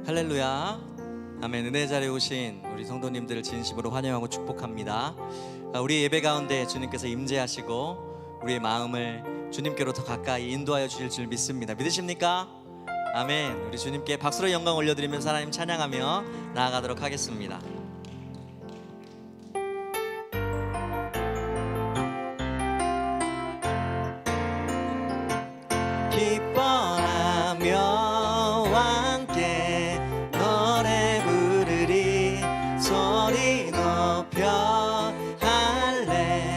할렐루야. 아멘. 은혜 자리에 오신 우리 성도님들을 진심으로 환영하고 축복합니다. 우리 예배 가운데 주님께서 임재하시고 우리의 마음을 주님께로 더 가까이 인도하여 주실 줄 믿습니다. 믿으십니까? 아멘. 우리 주님께 박수로 영광 올려드리면서 하나님 찬양하며 나아가도록 하겠습니다. 기뻐하며 함께 노래 부르리. 소리 높여 할렐루야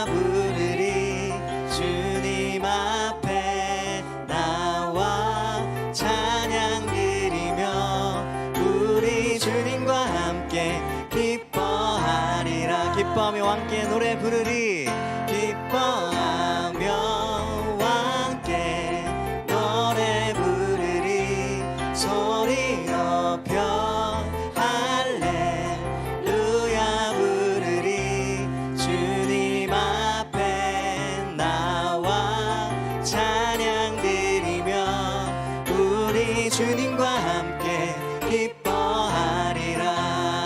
부르리. 주님 앞에 나와 찬양 드리며 우리 주님과 함께 기뻐하리라. 기뻐하며 함께 노래 부르리. 기뻐하며 소리 높여 할렐루야 부르리. 주님 앞에 나와 찬양 드리며 우리 주님과 함께 기뻐하리라.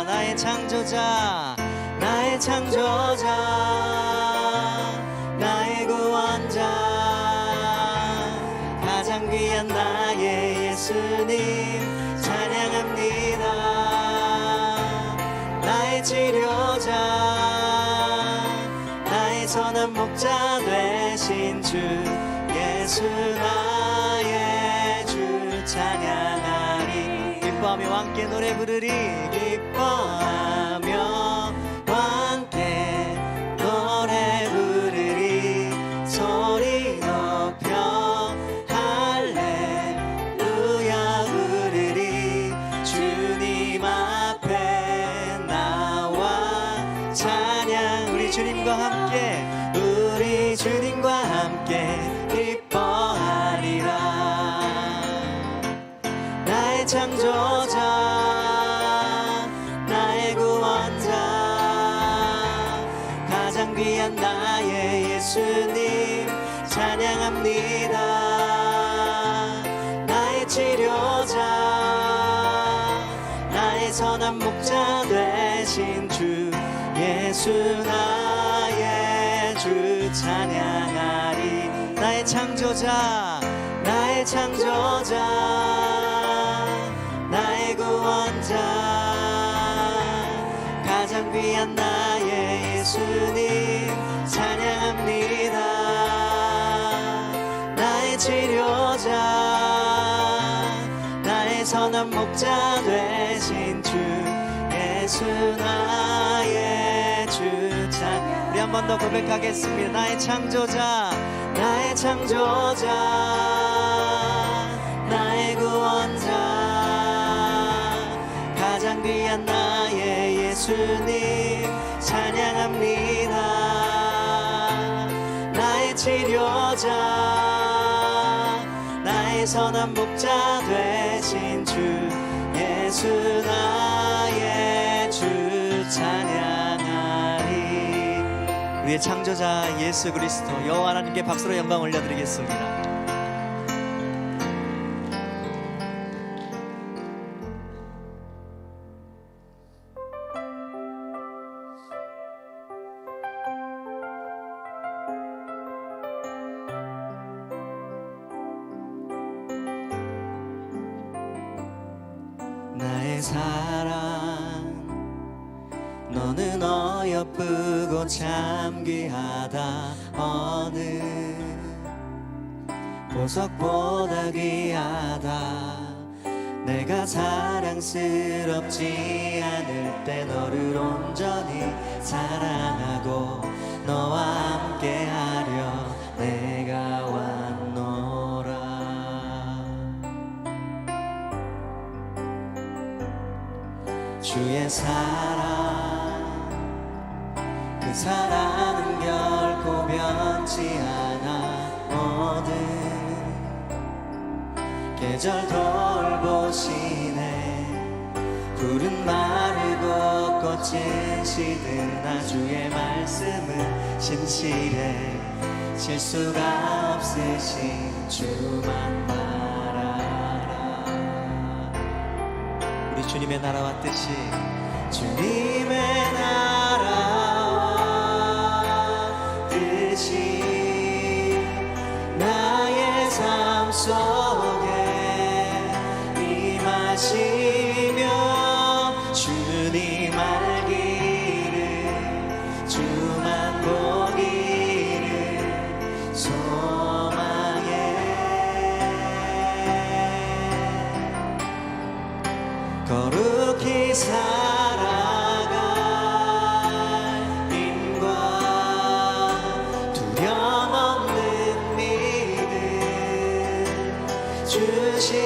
나의 창조자, 나의 창조자, 나의 구원자, 가장 귀한 나의 예수님 찬양합니다. 나의 치료자, 나의 선한 목자 되신 주 예수 나의 주 찬양하리. 기뻐하며 함께 노래 부르리. 기뻐하며 함께 노래 부르리. 소리 높여 할렐루야 부르리. 주님 앞에 나와 찬양. 우리 주님과 함께, 우리 주님과 함께 기뻐하리라. 나의 창조자, 나의 구원자, 가장 귀한 나의 예수님 찬양합니다. 나의 치료자, 나의 선한 목자 되신 주 예수 나의 주 찬양하리. 나의 창조자, 나의 창조자, 나의 구원자, 가장 귀한 나의 예수님 찬양합니다. 나의 치료자, 나의 선한 목자 되신 주 예수 나의 주 찬양. 우리 한 번 더 고백하겠습니다. 나의 창조자, 나의 창조자, 나의 구원자, 가장 귀한 나의 예수님 찬양합니다. 나의 치료자, 나의 선한 목자 되신 주 예수 나의 주 찬양하리. 우리의 창조자 예수 그리스도 여호와 하나님께 박수로 영광 올려드리겠습니다. 나의 사랑, 너는 어여쁘고 참 귀하다. 어느 보석보다 귀하다. 내가 사랑스럽지 않을 때 너를 온전히 사랑하고 너와 함께하려 내가 왔노라. 주의 사랑, 그 사랑은 결코 변치 않아. 모든 계절 돌보시네. 푸른 마르고 꽃은 시드나 주의 말씀은 신실해. 실수가 없으신 주만 바라라. 우리 주님의 나라와 뜻이 주님의 나라와 뜻이 나의 삶 속에 임하시며 주님 알기를 주만 보기를 소망해 거룩히 살아갈 힘과 두려움 없는 믿음 주신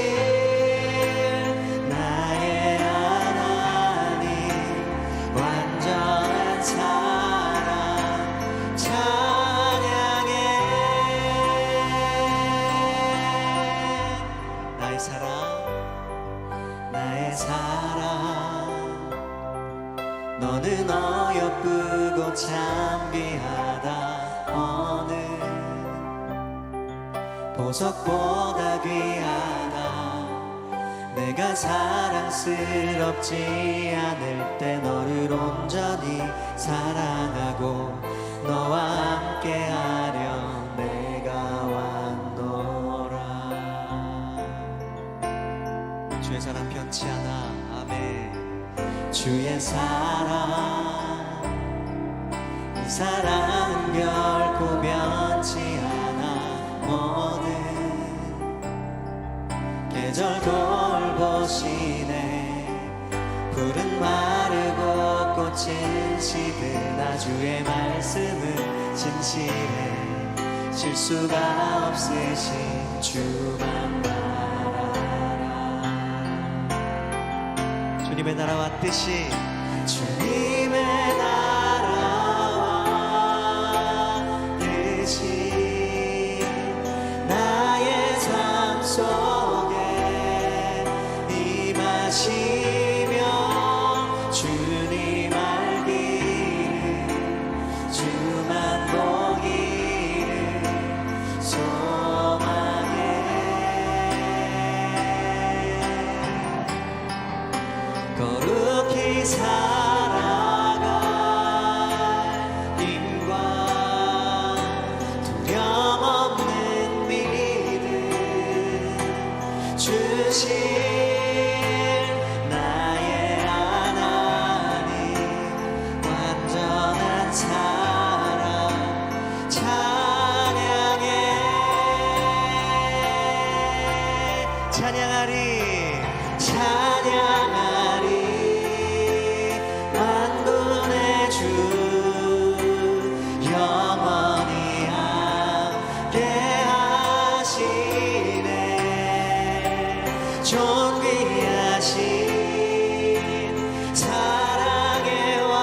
나의 하나님 완전한 사랑 찬양해 나의 사랑 나의 사랑 너는 어여쁘고 참 귀하다 어느 보석보다 귀하다 내가 사랑스럽지 않을 때 너를 온전히 사랑하고 너와 함께하려 내가 왔노라 주의 사랑 변치 않아 아멘 주의 사랑 이 사랑은 결코 변치 않아 모든 계절 돌보시네 푸른 마르고 꽃은 시드나 주의 말씀은 진실해 실수가 없으신 주만 주님의 나라와 뜻이 주님의 나라와 뜻이 나의 삶 속에 임하시며 주님 알기를 주만 보기를 소망해 거룩히 살아갈 힘과 두려움 없는 믿음 주신 나의 하나님 완전한 사랑 찬양해 찬양하리 찬양하리 만군의 주 영원히 함께 하시네 존귀하신 사랑의 왕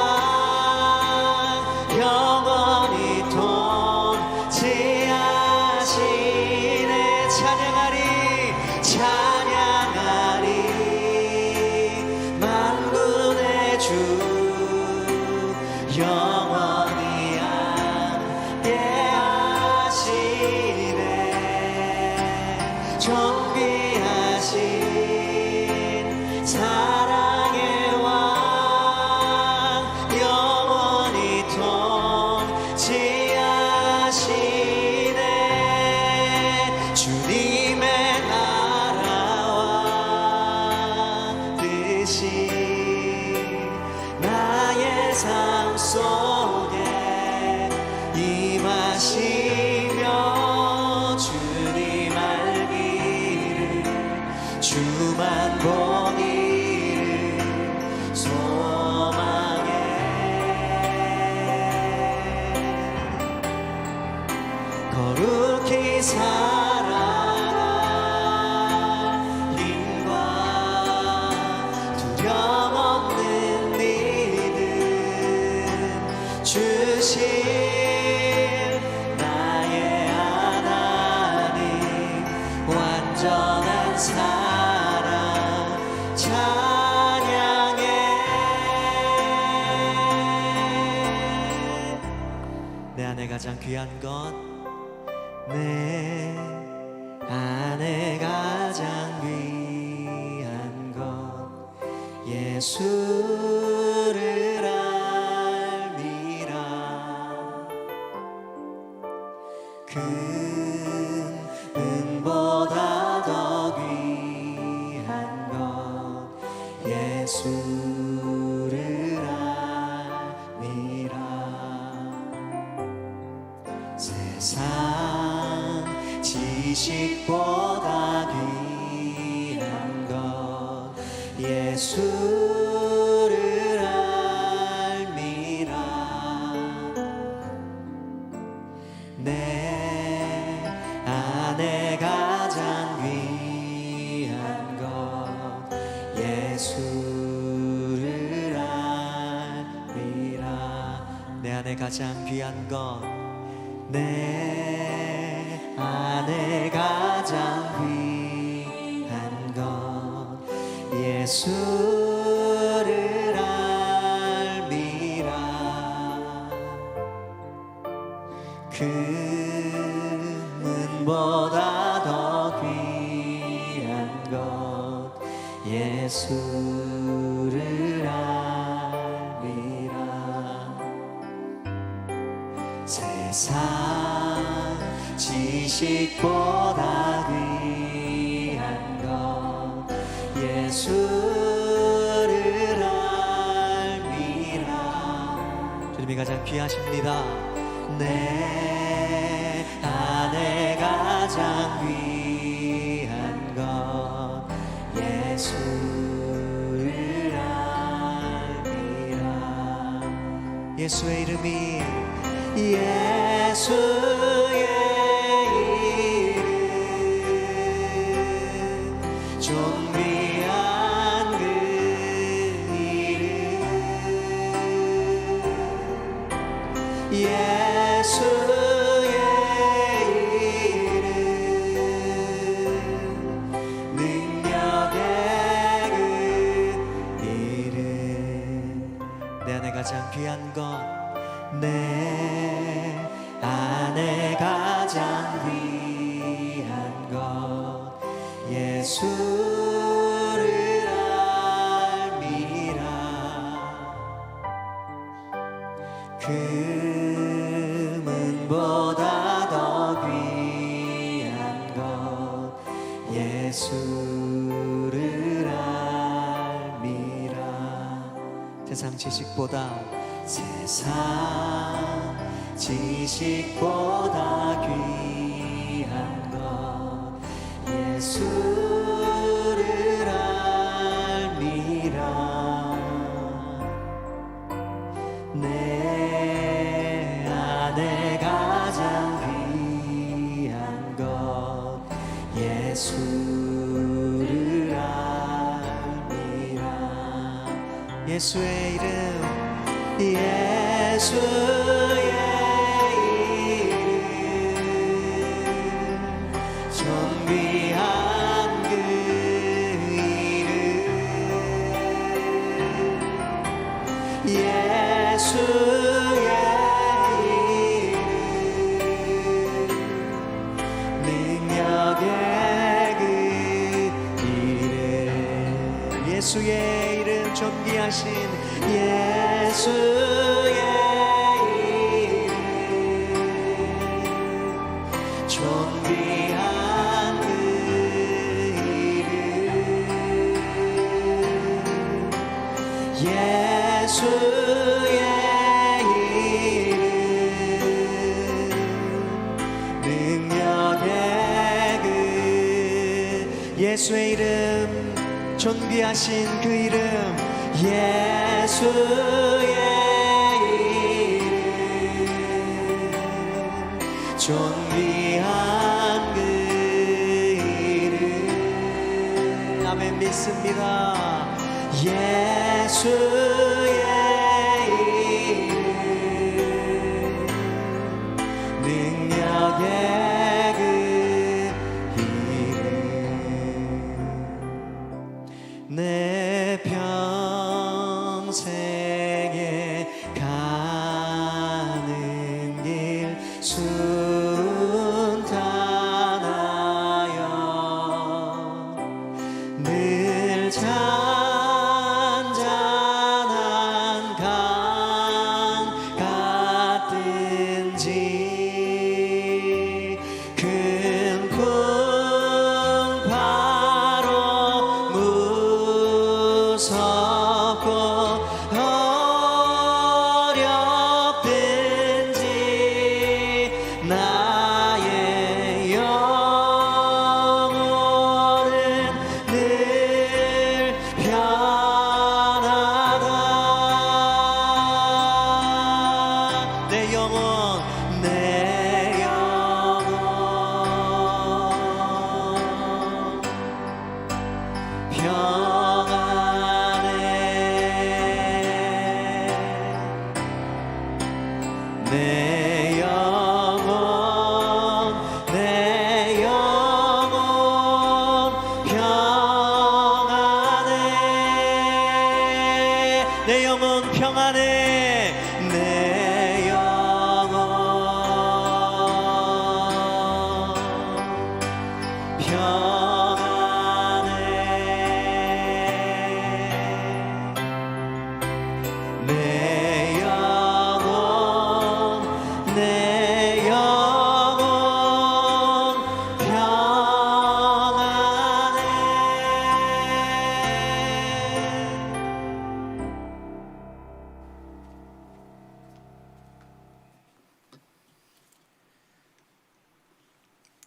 영원히 통치하시네 찬양하리 찬양하리 만군의 주 영원히 함께 하시네 존귀하신 사랑의 왕 영원히 통치하시네 주님의 나라와 뜻이 나의 삶 속에 임하시며 주님 알기를 주만 보기를 소망해 거룩히 살아갈 힘과 두려움 없는 믿음 주신 나의 하나님 완전한 사랑 찬양해 내 안에 가장 귀한 것 내 안에 가장 귀한 것 예수를 알미라. 그 은보다 더 귀한 것 예수를 알미라. 세상 지식보다 귀한 것 예수를 알미라. 내 안에 가장 귀한 것 예수를 알미라. 내 안에 가장 귀한 것, 내 안에 가장 귀한 것 예수를 알미라. 그 은보다 더 귀한 것 예수를 알미라. 세상 지식보다 귀한 것 예수를 알미라. 주님이 가장 귀하십니다. 내 안에 가장 귀한 것 예수를 알미라. 예수의 이름이, 예수의 이름 존귀한 그 이름, 예수의 이름 능력의 그 이름. 내 안에 가장 귀한 것, 내 안에 가장 귀한 것 예수를 알미라. 금은보다 더 귀한 것 예수를 알미라. 세상 지식보다, 세상 지식보다 귀한 것 예수를 알미라. 내 안에 가장 귀한 것 예수를 알미라. 예수의 이름, 예수의 이름 존귀한 그 이름, 예수의 이름 능력의 그 이름. 예수의 이름 존귀하신 예수의 이름 존귀한 그 이름, 예수의 이름 능력의 그 예수의 이름 존귀하신 그 이름, 예수의 이름 존귀한 그 이름. 아멘. 믿습니다. 예수의 이름 능력의 그 이름. 내 평생에 가는 길 순탄하여 늘 잔잔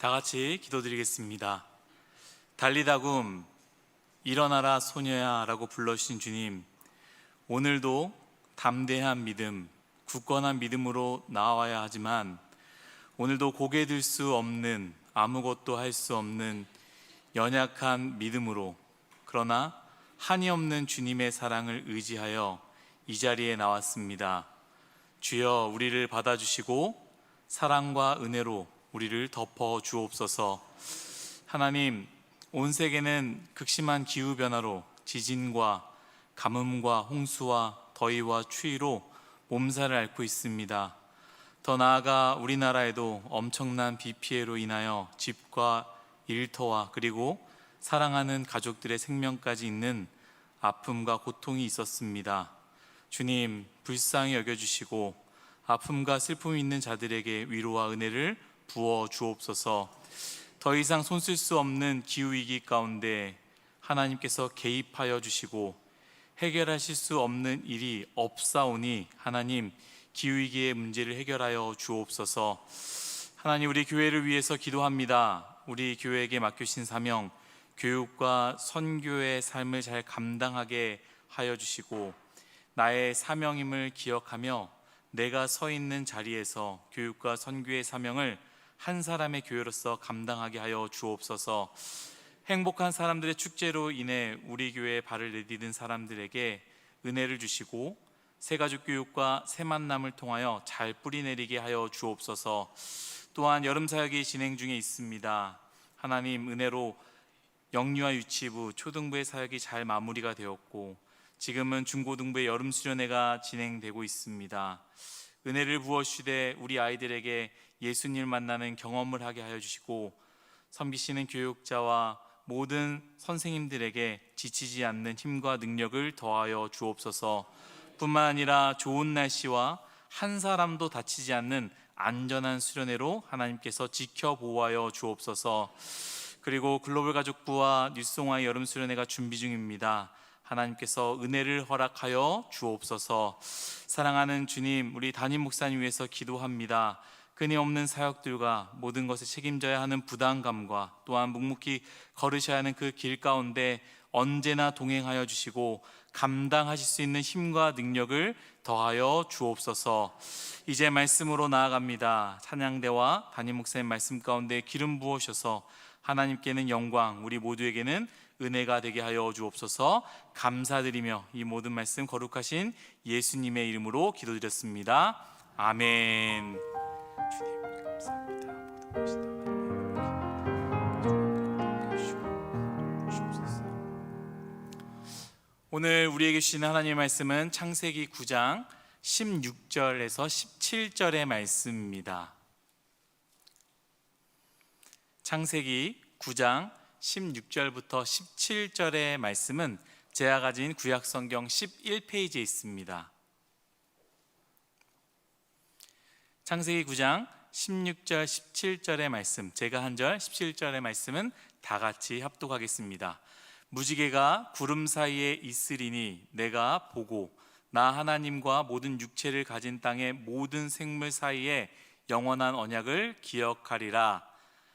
다 같이 기도드리겠습니다. 달리다굼 일어나라 소녀야 라고 불러주신 주님, 오늘도 담대한 믿음, 굳건한 믿음으로 나와야 하지만 오늘도 고개 들 수 없는, 아무것도 할 수 없는 연약한 믿음으로, 그러나 한이 없는 주님의 사랑을 의지하여 이 자리에 나왔습니다. 주여, 우리를 받아주시고 사랑과 은혜로 우리를 덮어 주옵소서. 하나님, 온 세계는 극심한 기후변화로 지진과 가뭄과 홍수와 더위와 추위로 몸살을 앓고 있습니다. 더 나아가 우리나라에도 엄청난 비 피해로 인하여 집과 일터와 그리고 사랑하는 가족들의 생명까지 있는 아픔과 고통이 있었습니다. 주님, 불쌍히 여겨주시고 아픔과 슬픔이 있는 자들에게 위로와 은혜를 부어 주옵소서. 더 이상 손쓸 수 없는 기후위기 가운데 하나님께서 개입하여 주시고 해결하실 수 없는 일이 없사오니 하나님, 기후위기의 문제를 해결하여 주옵소서. 하나님, 우리 교회를 위해서 기도합니다. 우리 교회에게 맡겨주신 사명, 교육과 선교의 삶을 잘 감당하게 하여 주시고 나의 사명임을 기억하며 내가 서 있는 자리에서 교육과 선교의 사명을 한 사람의 교회로서 감당하게 하여 주옵소서. 행복한 사람들의 축제로 인해 우리 교회에 발을 내디딘 사람들에게 은혜를 주시고 새가족 교육과 새 만남을 통하여 잘 뿌리내리게 하여 주옵소서. 또한 여름 사역이 진행 중에 있습니다. 하나님, 은혜로 영유아 유치부, 초등부의 사역이 잘 마무리가 되었고 지금은 중고등부의 여름 수련회가 진행되고 있습니다. 은혜를 부어주시되 우리 아이들에게 예수님을 만나는 경험을 하게 하여 주시고 섬기시는 교육자와 모든 선생님들에게 지치지 않는 힘과 능력을 더하여 주옵소서. 뿐만 아니라 좋은 날씨와 한 사람도 다치지 않는 안전한 수련회로 하나님께서 지켜 보호하여 주옵소서. 그리고 글로벌 가족부와 뉴스송화의 여름 수련회가 준비 중입니다. 하나님께서 은혜를 허락하여 주옵소서. 사랑하는 주님, 우리 담임 목사님 위해서 기도합니다. 끊임없는 사역들과 모든 것을 책임져야 하는 부담감과 또한 묵묵히 걸으셔야 하는 그 길 가운데 언제나 동행하여 주시고 감당하실 수 있는 힘과 능력을 더하여 주옵소서. 이제 말씀으로 나아갑니다. 찬양대와 담임 목사님 말씀 가운데 기름 부으셔서 하나님께는 영광, 우리 모두에게는 은혜가 되게 하여 주옵소서. 감사드리며 이 모든 말씀 거룩하신 예수님의 이름으로 기도드렸습니다. 아멘. 주님 감사합니다. 모든 것이 오늘 우리에게 주시는 하나님의 말씀은 창세기 9장 16절에서 17절의 말씀입니다. 창세기 9장 16절부터 17절의 말씀은 제가 가진 구약성경 11페이지에 있습니다. 창세기 9장 16절 17절의 말씀, 제가 한 절 17절의 말씀은 다 같이 합독하겠습니다. 무지개가 구름 사이에 있으리니 내가 보고 나 하나님과 모든 육체를 가진 땅의 모든 생물 사이에 영원한 언약을 기억하리라.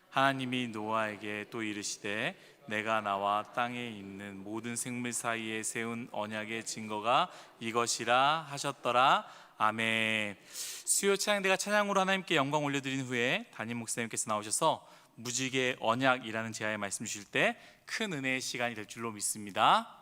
하나님이 노아에게 또 이르시되 내가 나와 땅에 있는 모든 생물 사이에 세운 언약의 증거가 이것이라 하셨더라. 아멘. 수요 찬양대가 찬양으로 하나님께 영광 올려드린 후에 담임 목사님께서 나오셔서 무지개 언약이라는 제하의 말씀 주실 때 큰 은혜의 시간이 될 줄로 믿습니다.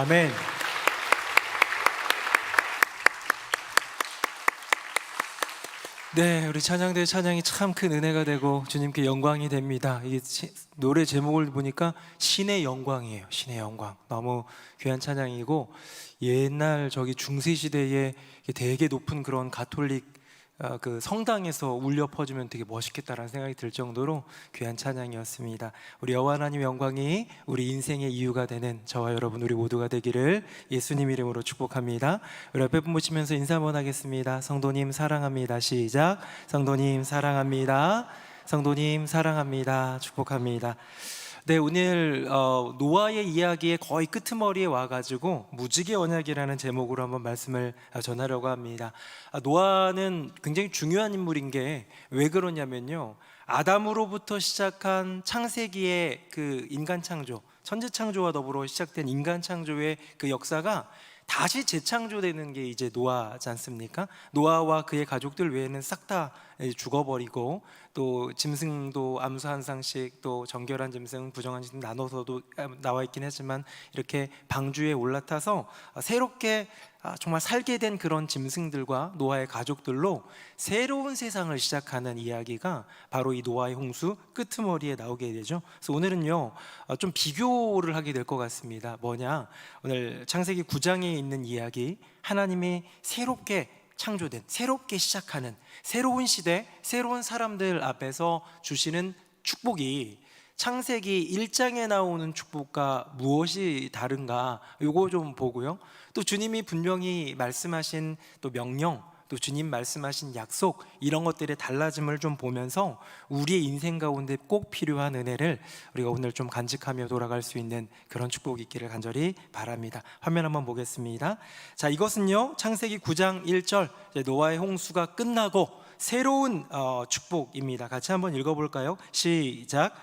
아멘. 네, 우리 찬양대 찬양이 참 큰 은혜가 되고 주님께 영광이 됩니다. 이게 노래 제목을 보니까 신의 영광이에요. 신의 영광. 너무 귀한 찬양이고, 옛날 저기 중세 시대에 되게 높은 그런 가톨릭 그 성당에서 울려 퍼지면 되게 멋있겠다라는 생각이 들 정도로 귀한 찬양이었습니다. 우리 여호와 하나님 영광이 우리 인생의 이유가 되는 저와 여러분 우리 모두가 되기를 예수님 이름으로 축복합니다. 우리 앞에 분 보시면서 인사 한번 하겠습니다. 성도님 사랑합니다. 시작. 성도님 사랑합니다. 성도님 사랑합니다. 축복합니다. 네, 오늘 노아의 이야기의 거의 끄트머리에 와가지고 무지개 언약이라는 제목으로 한번 말씀을 전하려고 합니다. 노아는 굉장히 중요한 인물인 게 왜 그러냐면요, 아담으로부터 시작한 창세기의 그 인간 창조, 천지 창조와 더불어 시작된 인간 창조의 그 역사가 다시 재창조되는 게 이제 노아지 않습니까? 노아와 그의 가족들 외에는 싹 다 죽어버리고, 또 짐승도 암수 한 쌍씩, 또 정결한 짐승, 부정한 짐승 나눠서도 나와 있긴 하지만 이렇게 방주에 올라타서 새롭게 정말 살게 된 그런 짐승들과 노아의 가족들로 새로운 세상을 시작하는 이야기가 바로 이 노아의 홍수 끄트머리에 나오게 되죠. 그래서 오늘은요 좀 비교를 하게 될 것 같습니다. 뭐냐, 오늘 창세기 9장에 있는 이야기, 하나님이 새롭게 창조된, 새롭게 시작하는 새로운 시대, 새로운 사람들 앞에서 주시는 축복이 창세기 1장에 나오는 축복과 무엇이 다른가, 요거 좀 보고요, 또 주님이 분명히 말씀하신 또 명령, 또 주님 말씀하신 약속, 이런 것들의 달라짐을 좀 보면서 우리의 인생 가운데 꼭 필요한 은혜를 우리가 오늘 좀 간직하며 돌아갈 수 있는 그런 축복이 있기를 간절히 바랍니다. 화면 한번 보겠습니다. 자, 이것은요 창세기 9장 1절 노아의 홍수가 끝나고 새로운 축복입니다. 같이 한번 읽어볼까요? 시작.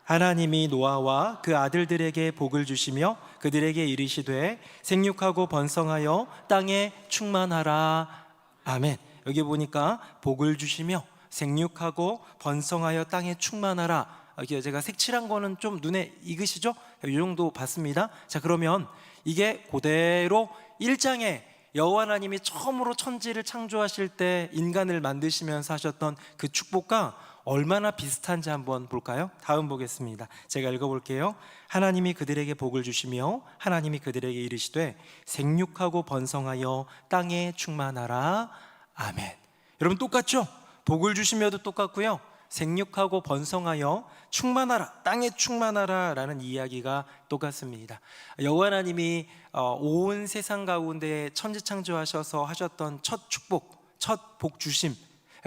하나님이 노아와 그 아들들에게 복을 주시며 그들에게 이르시되 생육하고 번성하여 땅에 충만하라. 아멘. 여기 보니까 복을 주시며 생육하고 번성하여 땅에 충만하라. 이게 제가 색칠한 거는 좀 눈에 익으시죠? 이 정도 봤습니다. 자, 그러면 이게 그대로 1장에 여호와 하나님이 처음으로 천지를 창조하실 때 인간을 만드시면서 하셨던 그 축복과 얼마나 비슷한지 한번 볼까요? 다음 보겠습니다. 제가 읽어볼게요. 하나님이 그들에게 복을 주시며 하나님이 그들에게 이르시되 생육하고 번성하여 땅에 충만하라. 아멘. 여러분 똑같죠? 복을 주시며도 똑같고요, 생육하고 번성하여 충만하라, 땅에 충만하라 라는 이야기가 똑같습니다. 여호와 하나님이 온 세상 가운데 천지창조하셔서 하셨던 첫 축복, 첫 복주심,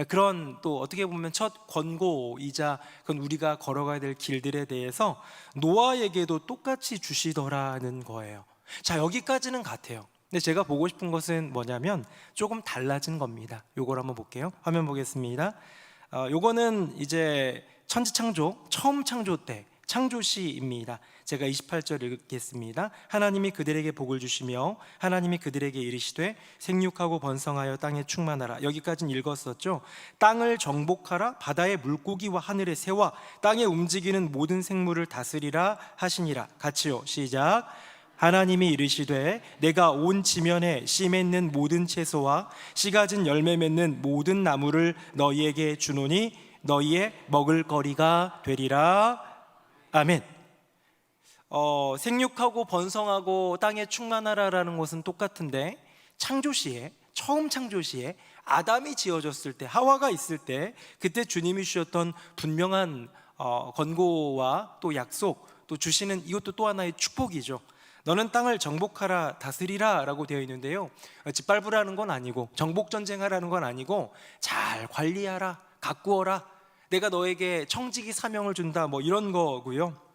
그런 또 어떻게 보면 첫 권고이자 그건 우리가 걸어가야 될 길들에 대해서 노아에게도 똑같이 주시더라는 거예요. 자, 여기까지는 같아요. 근데 제가 보고 싶은 것은 뭐냐면 조금 달라진 겁니다. 요걸 한번 볼게요. 화면 보겠습니다. 요거는 이제 천지창조 처음 창조 때 창조시입니다. 제가 28절 읽겠습니다. 하나님이 그들에게 복을 주시며 하나님이 그들에게 이르시되 생육하고 번성하여 땅에 충만하라. 여기까지는 읽었었죠. 땅을 정복하라, 바다의 물고기와 하늘의 새와 땅에 움직이는 모든 생물을 다스리라 하시니라. 같이요. 시작. 하나님이 이르시되 내가 온 지면에 씨 맺는 모든 채소와 씨 가진 열매 맺는 모든 나무를 너희에게 주노니 너희의 먹을 거리가 되리라. 아멘. 생육하고 번성하고 땅에 충만하라라는 것은 똑같은데, 창조시에, 처음 창조시에 아담이 지어졌을 때, 하와가 있을 때, 그때 주님이 주셨던 분명한 권고와 또 약속, 또 주시는 이것도 또 하나의 축복이죠. 너는 땅을 정복하라, 다스리라 라고 되어 있는데요, 짓밟으라는 건 아니고 정복전쟁하라는 건 아니고 잘 관리하라, 가꾸어라, 내가 너에게 청지기 사명을 준다, 뭐 이런 거고요.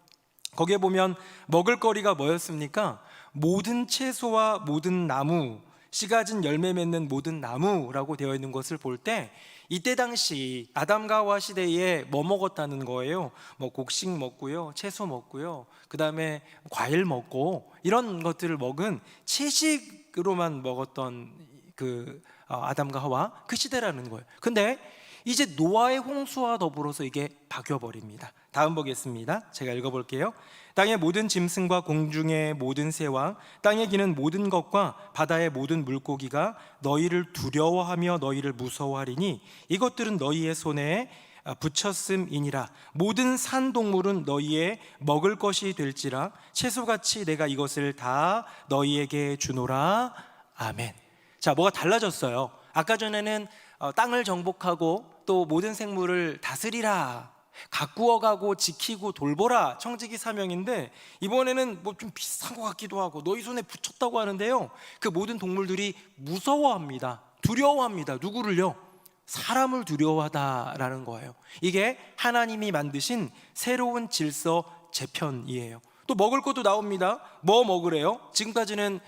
거기에 보면 먹을 거리가 뭐였습니까? 모든 채소와 모든 나무, 씨 가진 열매 맺는 모든 나무라고 되어 있는 것을 볼 때 이때 당시 아담과 하와 시대에 뭐 먹었다는 거예요? 뭐 곡식 먹고요, 채소 먹고요, 그 다음에 과일 먹고, 이런 것들을 먹은 채식으로만 먹었던 그 아담과 하와, 그 시대라는 거예요. 근데 이제 노아의 홍수와 더불어서 이게 바뀌어버립니다. 다음 보겠습니다. 제가 읽어볼게요. 땅의 모든 짐승과 공중의 모든 새와 땅에 기는 모든 것과 바다의 모든 물고기가 너희를 두려워하며 너희를 무서워하리니 이것들은 너희의 손에 붙였음이니라. 모든 산 동물은 너희의 먹을 것이 될지라. 채소같이 내가 이것을 다 너희에게 주노라. 아멘. 자, 뭐가 달라졌어요. 아까 전에는 땅을 정복하고 또 모든 생물을 다스리라, 가꾸어가고 지키고 돌보라, 청지기 사명인데 이번에는 뭐 좀 비슷한 것 같기도 하고 너희 손에 붙였다고 하는데요, 그 모든 동물들이 무서워합니다. 두려워합니다. 누구를요? 사람을 두려워하다라는 거예요. 이게 하나님이 만드신 새로운 질서 재편이에요. 또 먹을 것도 나옵니다. 뭐 먹으래요? 지금까지는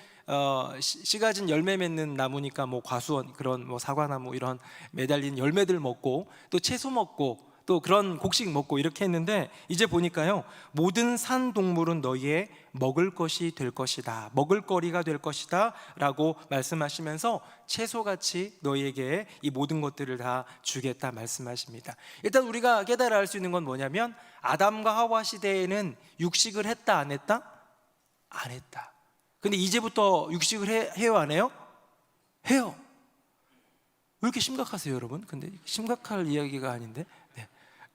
씨 가진 열매 맺는 나무니까 뭐 과수원, 그런 뭐 사과나무 이런 매달린 열매들 먹고 또 채소 먹고 또 그런 곡식 먹고 이렇게 했는데, 이제 보니까요, 모든 산 동물은 너희의 먹을 것이 될 것이다, 먹을거리가 될 것이다 라고 말씀하시면서 채소같이 너희에게 이 모든 것들을 다 주겠다 말씀하십니다. 일단 우리가 깨달아 알 수 있는 건 뭐냐면, 아담과 하와 시대에는 육식을 했다 안 했다? 안 했다. 근데 이제부터 육식을 해요 안 해요? 해요. 왜 이렇게 심각하세요 여러분? 근데 심각할 이야기가 아닌데.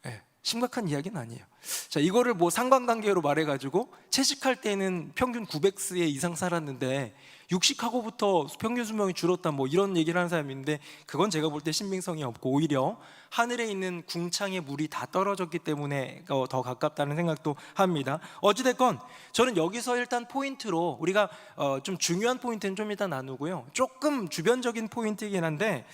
네, 심각한 이야기는 아니에요. 자, 이거를 뭐 상관관계로 말해가지고 채식할 때는 평균 900세 이상 살았는데 육식하고부터 평균 수명이 줄었다, 뭐 이런 얘기를 하는 사람이 있는데, 그건 제가 볼 때 신빙성이 없고 오히려 하늘에 있는 궁창의 물이 다 떨어졌기 때문에 더 가깝다는 생각도 합니다. 어찌됐건 저는 여기서 일단 포인트로 우리가 좀 중요한 포인트는 좀 이따 나누고요, 조금 주변적인 포인트이긴 한데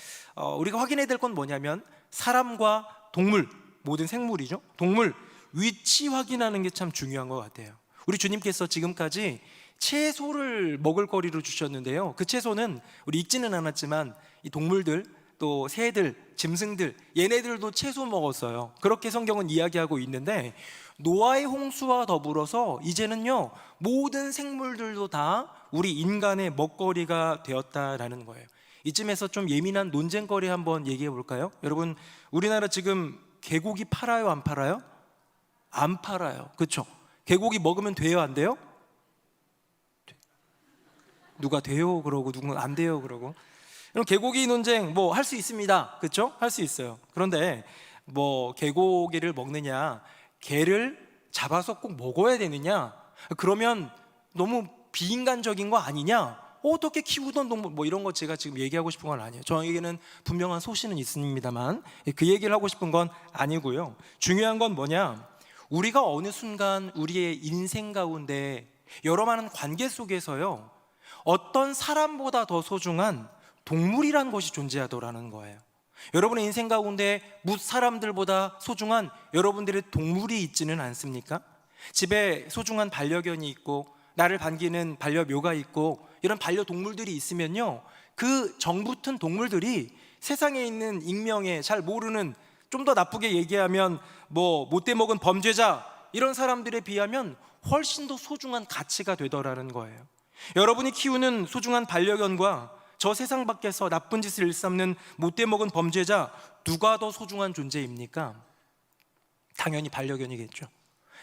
우리가 확인해야 될 건 뭐냐면, 사람과 동물, 모든 생물이죠, 동물 위치 확인하는 게 참 중요한 것 같아요. 우리 주님께서 지금까지 채소를 먹을 거리로 주셨는데요, 그 채소는 우리 읽지는 않았지만 이 동물들, 또 새들, 짐승들, 얘네들도 채소 먹었어요. 그렇게 성경은 이야기하고 있는데, 노아의 홍수와 더불어서 이제는요, 모든 생물들도 다 우리 인간의 먹거리가 되었다라는 거예요. 이쯤에서 좀 예민한 논쟁거리 한번 얘기해 볼까요? 여러분, 우리나라 지금 개고기 팔아요 안 팔아요? 안 팔아요. 그렇죠? 개고기 먹으면 돼요 안 돼요? 누가 돼요 그러고 누군 안 돼요 그러고. 그럼 개고기 논쟁 뭐 할 수 있습니다. 그렇죠? 할 수 있어요. 그런데 뭐 개고기를 먹느냐, 개를 잡아서 꼭 먹어야 되느냐, 그러면 너무 비인간적인 거 아니냐, 어떻게 키우던 동물, 뭐 이런 거 제가 지금 얘기하고 싶은 건 아니에요. 저에게는 분명한 소신은 있습니다만 그 얘기를 하고 싶은 건 아니고요. 중요한 건 뭐냐, 우리가 어느 순간 우리의 인생 가운데 여러 많은 관계 속에서요, 어떤 사람보다 더 소중한 동물이라는 것이 존재하더라는 거예요. 여러분의 인생 가운데 사람들보다 소중한 여러분들의 동물이 있지는 않습니까? 집에 소중한 반려견이 있고 나를 반기는 반려묘가 있고 이런 반려동물들이 있으면요, 그 정붙은 동물들이 세상에 있는 익명에 잘 모르는, 좀 더 나쁘게 얘기하면 뭐 못돼 먹은 범죄자, 이런 사람들에 비하면 훨씬 더 소중한 가치가 되더라는 거예요. 여러분이 키우는 소중한 반려견과 저 세상 밖에서 나쁜 짓을 일삼는 못돼 먹은 범죄자, 누가 더 소중한 존재입니까? 당연히 반려견이겠죠.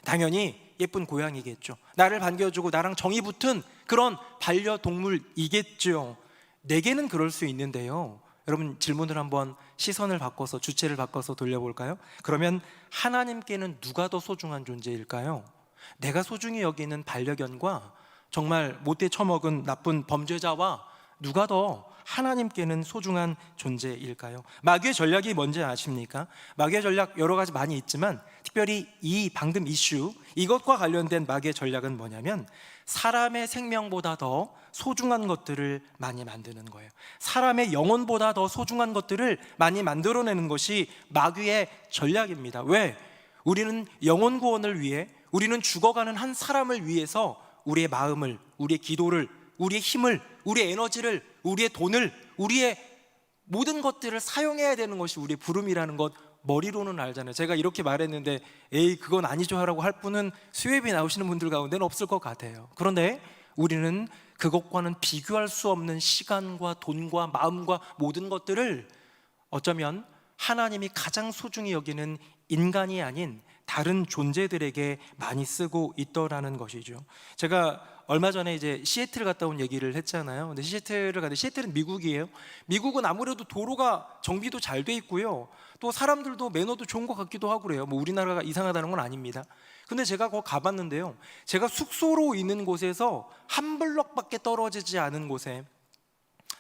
당연히 예쁜 고양이겠죠. 나를 반겨주고 나랑 정이 붙은 그런 반려동물이겠죠. 내게는 그럴 수 있는데요, 여러분 질문을 한번 시선을 바꿔서, 주체를 바꿔서 돌려볼까요? 그러면 하나님께는 누가 더 소중한 존재일까요? 내가 소중히 여기는 반려견과 정말 못돼 처먹은 나쁜 범죄자와 누가 더 하나님께는 소중한 존재일까요? 마귀의 전략이 뭔지 아십니까? 마귀의 전략 여러 가지 많이 있지만 특별히 이 방금 이슈, 이것과 관련된 마귀의 전략은 뭐냐면, 사람의 생명보다 더 소중한 것들을 많이 만드는 거예요. 사람의 영혼보다 더 소중한 것들을 많이 만들어내는 것이 마귀의 전략입니다. 왜? 우리는 영혼 구원을 위해, 우리는 죽어가는 한 사람을 위해서 우리의 마음을, 우리의 기도를, 우리의 힘을, 우리의 에너지를, 우리의 돈을, 우리의 모든 것들을 사용해야 되는 것이 우리의 부름이라는 것 머리로는 알잖아요. 제가 이렇게 말했는데 에이 그건 아니죠 하라고 할 분은 수협이 나오시는 분들 가운데는 없을 것 같아요. 그런데 우리는 그것과는 비교할 수 없는 시간과 돈과 마음과 모든 것들을 어쩌면 하나님이 가장 소중히 여기는 인간이 아닌 다른 존재들에게 많이 쓰고 있더라는 것이죠. 제가 얼마 전에 이제 시애틀 갔다 온 얘기를 했잖아요. 근데 시애틀을 갔는데, 시애틀은 미국이에요. 미국은 아무래도 도로가 정비도 잘 돼 있고요, 또 사람들도 매너도 좋은 것 같기도 하고 그래요. 뭐 우리나라가 이상하다는 건 아닙니다. 근데 제가 거기 가봤는데요, 제가 숙소로 있는 곳에서 한 블럭밖에 떨어지지 않은 곳에,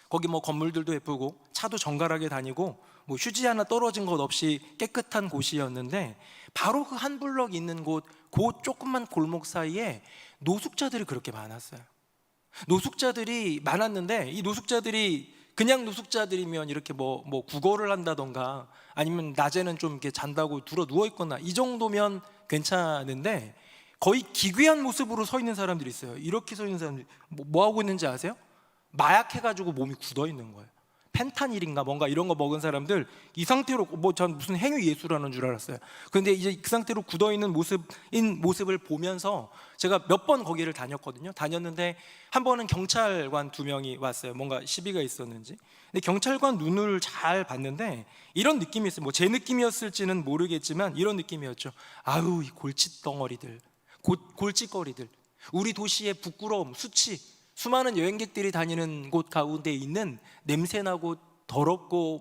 거기 뭐 건물들도 예쁘고 차도 정갈하게 다니고 뭐 휴지 하나 떨어진 것 없이 깨끗한 곳이었는데, 바로 그 한 블럭 있는 곳, 그 조그만 골목 사이에 노숙자들이 그렇게 많았어요. 노숙자들이 많았는데, 이 노숙자들이 그냥 노숙자들이면 이렇게 뭐 구걸을 한다던가 아니면 낮에는 좀 이렇게 잔다고 들어 누워 있거나 이 정도면 괜찮은데, 거의 기괴한 모습으로 서 있는 사람들이 있어요. 이렇게 서 있는 사람들이 뭐 하고 있는지 아세요? 마약해가지고 몸이 굳어 있는 거예요. 펜타닐인가 뭔가 이런 거 먹은 사람들, 이 상태로, 뭐 전 무슨 행위 예술하는 줄 알았어요. 그런데 이제 그 상태로 굳어 있는 모습을 보면서 제가 몇 번 거기를 다녔는데, 한 번은 경찰관 2명이 왔어요. 뭔가 시비가 있었는지. 근데 경찰관 눈을 잘 봤는데 이런 느낌이 있어요. 뭐 제 느낌이었을지는 모르겠지만 이런 느낌이었죠. 아유, 이 골칫덩어리들, 골칫거리들, 우리 도시의 부끄러움, 수치, 수많은 여행객들이 다니는 곳 가운데 있는 냄새나고 더럽고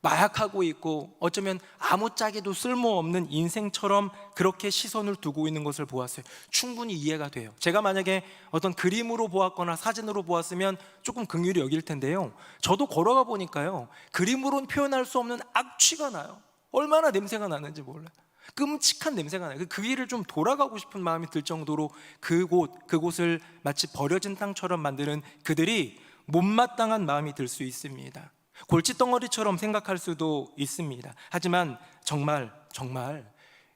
마약하고 있고 어쩌면 아무짝에도 쓸모없는 인생처럼 그렇게 시선을 두고 있는 것을 보았어요. 충분히 이해가 돼요. 제가 만약에 어떤 그림으로 보았거나 사진으로 보았으면 조금 긍휼히 여길 텐데요, 저도 걸어가 보니까요, 그림으로는 표현할 수 없는 악취가 나요. 얼마나 냄새가 나는지 몰라요. 끔찍한 냄새가 나요. 그 길을 좀 돌아가고 싶은 마음이 들 정도로 그곳을 마치 버려진 땅처럼 만드는 그들이 못마땅한 마음이 들 수 있습니다. 골칫덩어리처럼 생각할 수도 있습니다. 하지만 정말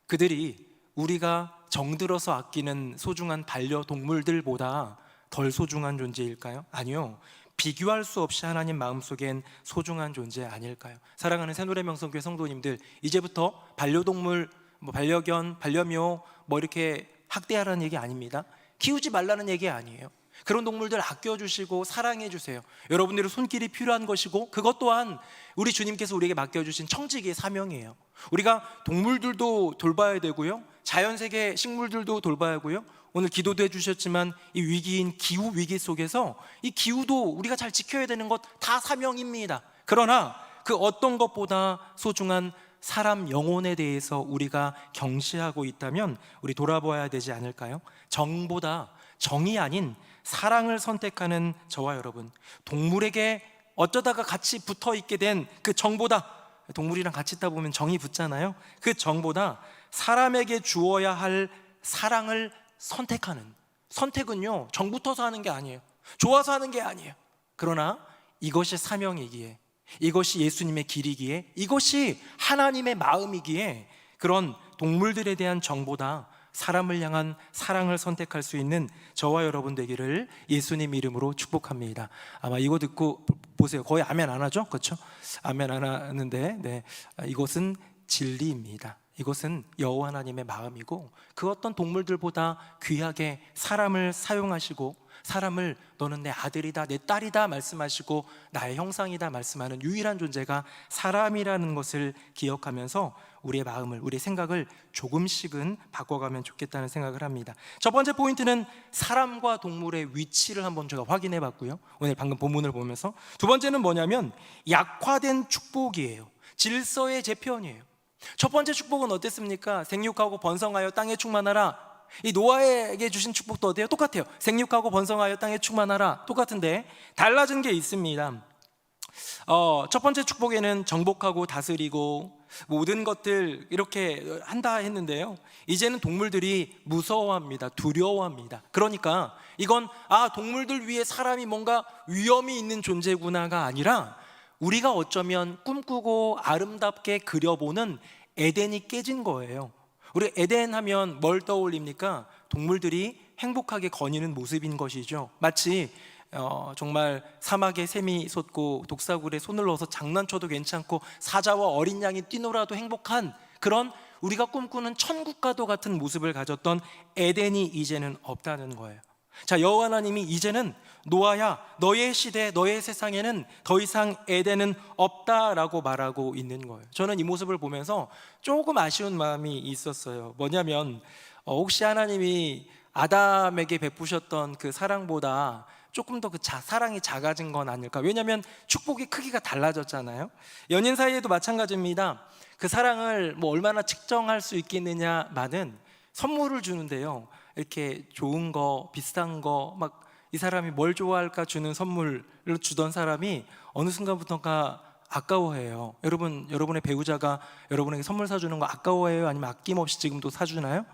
그들이 우리가 정들어서 아끼는 소중한 반려동물들보다 덜 소중한 존재일까요? 아니요, 비교할 수 없이 하나님 마음속엔 소중한 존재 아닐까요? 사랑하는 새노래명성교회 성도님들, 이제부터 반려동물, 뭐 반려견, 반려묘 뭐 이렇게 학대하라는 얘기 아닙니다. 키우지 말라는 얘기 아니에요. 그런 동물들 아껴주시고 사랑해주세요. 여러분들의 손길이 필요한 것이고, 그것 또한 우리 주님께서 우리에게 맡겨주신 청지기의 사명이에요. 우리가 동물들도 돌봐야 되고요, 자연세계 식물들도 돌봐야 하고요, 오늘 기도도 해주셨지만 이 위기인 기후 위기 속에서 이 기후도 우리가 잘 지켜야 되는 것 다 사명입니다. 그러나 그 어떤 것보다 소중한 사람 영혼에 대해서 우리가 경시하고 있다면 우리 돌아봐야 되지 않을까요? 정보다, 정이 아닌 사랑을 선택하는 저와 여러분, 동물에게 어쩌다가 같이 붙어 있게 된 그 정보다, 동물이랑 같이 있다 보면 정이 붙잖아요. 그 정보다 사람에게 주어야 할 사랑을 선택하는, 선택은요 정 붙어서 하는 게 아니에요. 좋아서 하는 게 아니에요. 그러나 이것이 사명이기에, 이것이 예수님의 길이기에, 이것이 하나님의 마음이기에 그런 동물들에 대한 정보다 사람을 향한 사랑을 선택할 수 있는 저와 여러분 되기를 예수님 이름으로 축복합니다. 아마 이거 듣고 보세요. 거의 아멘 안 하죠? 그렇죠? 아멘 안 하는데, 네, 이것은 진리입니다. 이것은 여호와 하나님의 마음이고, 그 어떤 동물들보다 귀하게 사람을 사용하시고, 사람을 너는 내 아들이다, 내 딸이다 말씀하시고 나의 형상이다 말씀하는 유일한 존재가 사람이라는 것을 기억하면서 우리의 마음을, 우리의 생각을 조금씩은 바꿔가면 좋겠다는 생각을 합니다. 첫 번째 포인트는 사람과 동물의 위치를 한번 제가 확인해 봤고요, 오늘 방금 본문을 보면서 두 번째는 뭐냐면 약화된 축복이에요. 질서의 재편이에요. 첫 번째 축복은 어땠습니까? 생육하고 번성하여 땅에 충만하라. 이 노아에게 주신 축복도 어때요? 똑같아요. 생육하고 번성하여 땅에 충만하라. 똑같은데 달라진 게 있습니다. 첫 번째 축복에는 정복하고 다스리고 모든 것들 이렇게 한다 했는데요, 이제는 동물들이 무서워합니다. 두려워합니다. 그러니까 이건 동물들 위에 사람이 뭔가 위험이 있는 존재구나가 아니라, 우리가 어쩌면 꿈꾸고 아름답게 그려보는 에덴이 깨진 거예요. 우리 에덴 하면 뭘 떠올립니까? 동물들이 행복하게 거니는 모습인 것이죠. 마치 정말 사막에 샘이 솟고 독사굴에 손을 넣어서 장난쳐도 괜찮고 사자와 어린 양이 뛰놀아도 행복한 그런 우리가 꿈꾸는 천국과도 같은 모습을 가졌던 에덴이 이제는 없다는 거예요. 자, 여호와 하나님이 이제는 노아야, 너의 시대, 너의 세상에는 더 이상 에덴은 없다라고 말하고 있는 거예요. 저는 이 모습을 보면서 조금 아쉬운 마음이 있었어요. 뭐냐면 혹시 하나님이 아담에게 베푸셨던 그 사랑보다 조금 더 그 사랑이 작아진 건 아닐까? 왜냐하면 축복의 크기가 달라졌잖아요. 연인 사이에도 마찬가지입니다. 그 사랑을 뭐 얼마나 측정할 수 있겠느냐만은 선물을 주는데요, 이렇게 좋은 거, 비싼 거, 막 이 사람이 뭘 좋아할까 주는 선물을 주던 사람이 어느 순간부터가 아까워해요. 여러분의 배우자가 여러분에게 선물 사주는 거 아까워해요? 아니면 아낌없이 지금도 사주나요?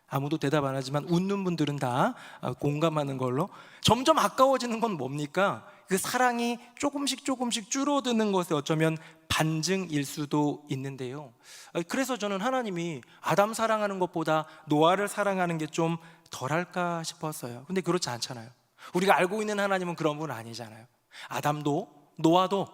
아무도 대답 안 하지만 웃는 분들은 다 공감하는 걸로. 점점 아까워지는 건 뭡니까? 그 사랑이 조금씩 줄어드는 것에 어쩌면 반증일 수도 있는데요. 그래서 저는 하나님이 아담 사랑하는 것보다 노아를 사랑하는 게 좀 덜할까 싶었어요. 근데 그렇지 않잖아요. 우리가 알고 있는 하나님은 그런 분 아니잖아요. 아담도 노아도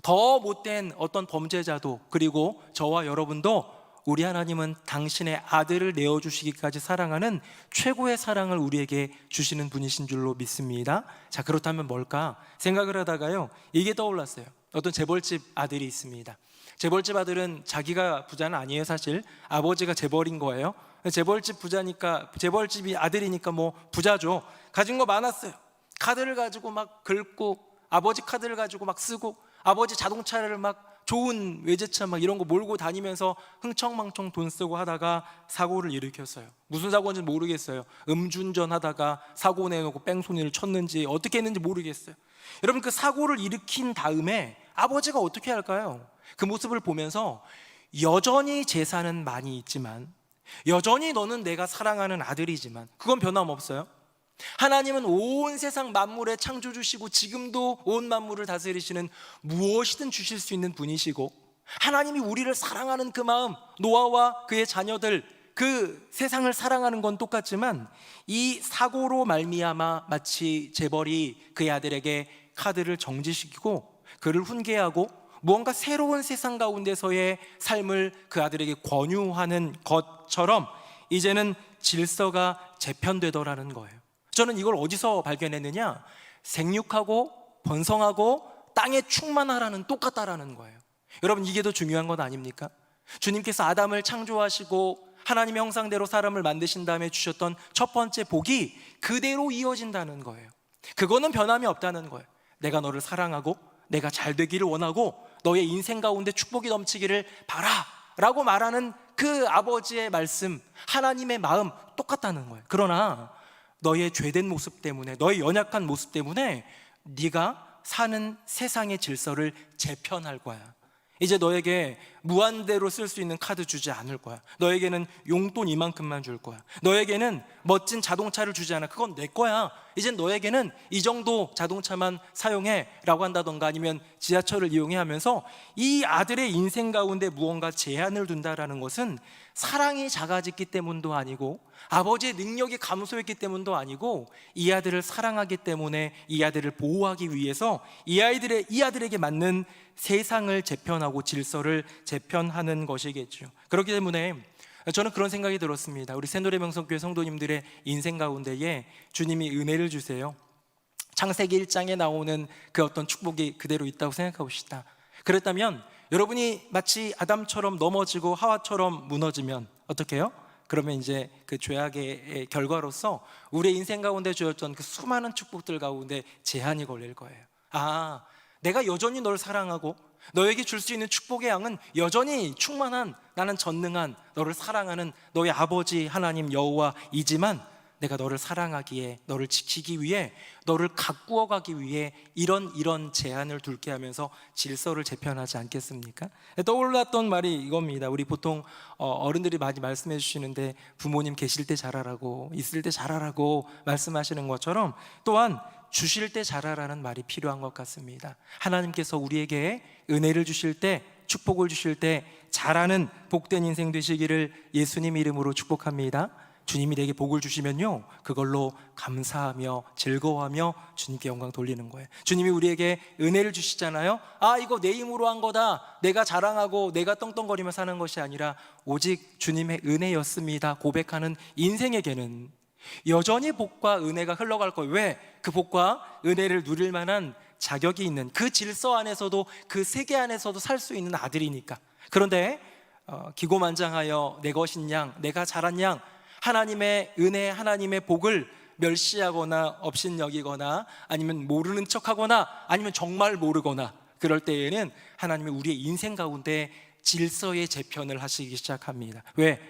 더 못된 어떤 범죄자도, 그리고 저와 여러분도 우리 하나님은 당신의 아들을 내어주시기까지 사랑하는 최고의 사랑을 우리에게 주시는 분이신 줄로 믿습니다. 자, 그렇다면 뭘까 생각을 하다가요, 이게 떠올랐어요. 어떤 재벌집 아들이 있습니다. 재벌집 아들은 자기가 부자는 아니에요. 사실 아버지가 재벌인 거예요. 재벌집 부자니까, 재벌집이 아들이니까 뭐 부자죠. 가진 거 많았어요. 카드를 가지고 막 긁고, 아버지 카드를 가지고 막 쓰고, 아버지 자동차를 막 좋은 외제차 막 이런 거 몰고 다니면서 흥청망청 돈 쓰고 하다가 사고를 일으켰어요. 무슨 사고인지 모르겠어요. 음주운전 하다가 사고 내놓고 뺑소니를 쳤는지 어떻게 했는지 모르겠어요. 여러분, 그 사고를 일으킨 다음에 아버지가 어떻게 할까요? 그 모습을 보면서 여전히 재산은 많이 있지만, 여전히 너는 내가 사랑하는 아들이지만, 그건 변함없어요. 하나님은 온 세상 만물의 창조주시고 지금도 온 만물을 다스리시는, 무엇이든 주실 수 있는 분이시고, 하나님이 우리를 사랑하는 그 마음, 노아와 그의 자녀들, 그 세상을 사랑하는 건 똑같지만 이 사고로 말미암아 마치 재벌이 그의 아들에게 카드를 정지시키고 그를 훈계하고 무언가 새로운 세상 가운데서의 삶을 그 아들에게 권유하는 것처럼 이제는 질서가 재편되더라는 거예요. 저는 이걸 어디서 발견했느냐? 생육하고 번성하고 땅에 충만하라는, 똑같다라는 거예요. 여러분, 이게 더 중요한 건 아닙니까? 주님께서 아담을 창조하시고 하나님의 형상대로 사람을 만드신 다음에 주셨던 첫 번째 복이 그대로 이어진다는 거예요. 그거는 변함이 없다는 거예요. 내가 너를 사랑하고 내가 잘 되기를 원하고 너의 인생 가운데 축복이 넘치기를 바라 라고 말하는 그 아버지의 말씀, 하나님의 마음 똑같다는 거예요. 그러나 너의 죄된 모습 때문에, 너의 연약한 모습 때문에 네가 사는 세상의 질서를 재편할 거야. 이제 너에게 무한대로 쓸 수 있는 카드 주지 않을 거야. 너에게는 용돈 이만큼만 줄 거야. 너에게는 멋진 자동차를 주지 않아. 그건 내 거야. 이젠 너에게는 이 정도 자동차만 사용해 라고 한다던가, 아니면 지하철을 이용해 하면서 이 아들의 인생 가운데 무언가 제한을 둔다라는 것은 사랑이 작아졌기 때문도 아니고 아버지의 능력이 감소했기 때문도 아니고 이 아들을 사랑하기 때문에 이 아들을 보호하기 위해서 이 아들에게 맞는 세상을 재편하고 질서를 재편하는 것이겠죠. 그렇기 때문에 저는 그런 생각이 들었습니다. 우리 새노래명성교회 성도님들의 인생 가운데에 주님이 은혜를 주세요. 창세기 1장에 나오는 그 어떤 축복이 그대로 있다고 생각해 봅시다. 그렇다면 여러분이 마치 아담처럼 넘어지고 하와처럼 무너지면 어떻게 해요? 그러면 이제 그 죄악의 결과로서 우리의 인생 가운데 주었던 그 수많은 축복들 가운데 제한이 걸릴 거예요. 아, 내가 여전히 널 사랑하고 너에게 줄 수 있는 축복의 양은 여전히 충만한, 나는 전능한 너를 사랑하는 너의 아버지 하나님 여호와이지만 내가 너를 사랑하기에, 너를 지키기 위해, 너를 가꾸어 가기 위해 이런 제한을 둘게 하면서 질서를 재편하지 않겠습니까? 떠올랐던 말이 이겁니다. 우리 보통 어른들이 많이 말씀해 주시는데 부모님 계실 때 잘하라고, 있을 때 잘하라고 말씀하시는 것처럼 또한 주실 때 잘하라는 말이 필요한 것 같습니다. 하나님께서 우리에게 은혜를 주실 때, 축복을 주실 때 잘하는 복된 인생 되시기를 예수님 이름으로 축복합니다. 주님이 내게 복을 주시면요, 그걸로 감사하며 즐거워하며 주님께 영광 돌리는 거예요. 주님이 우리에게 은혜를 주시잖아요. 아, 이거 내 힘으로 한 거다, 내가 자랑하고 내가 떵떵거리며 사는 것이 아니라 오직 주님의 은혜였습니다 고백하는 인생에게는 여전히 복과 은혜가 흘러갈 거예요. 왜? 그 복과 은혜를 누릴 만한 자격이 있는 그 질서 안에서도, 그 세계 안에서도 살 수 있는 아들이니까. 그런데 기고만장하여 내 것인 양, 내가 잘한 양, 하나님의 은혜, 하나님의 복을 멸시하거나 업신여기거나 아니면 모르는 척하거나 아니면 정말 모르거나, 그럴 때에는 하나님이 우리의 인생 가운데 질서의 재편을 하시기 시작합니다. 왜?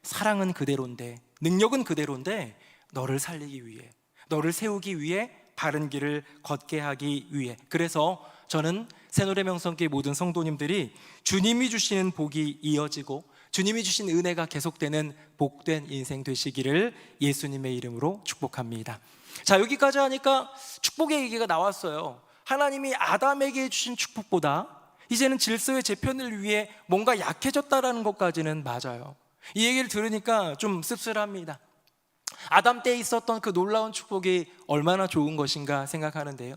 사랑은 그대로인데, 능력은 그대로인데 너를 살리기 위해, 너를 세우기 위해, 바른 길을 걷게 하기 위해. 그래서 저는 새노래명성교회 모든 성도님들이 주님이 주시는 복이 이어지고 주님이 주신 은혜가 계속되는 복된 인생 되시기를 예수님의 이름으로 축복합니다. 자, 여기까지 하니까 축복의 얘기가 나왔어요. 하나님이 아담에게 주신 축복보다 이제는 질서의 재편을 위해 뭔가 약해졌다라는 것까지는 맞아요. 이 얘기를 들으니까 좀 씁쓸합니다. 아담 때에 있었던 그 놀라운 축복이 얼마나 좋은 것인가 생각하는데요,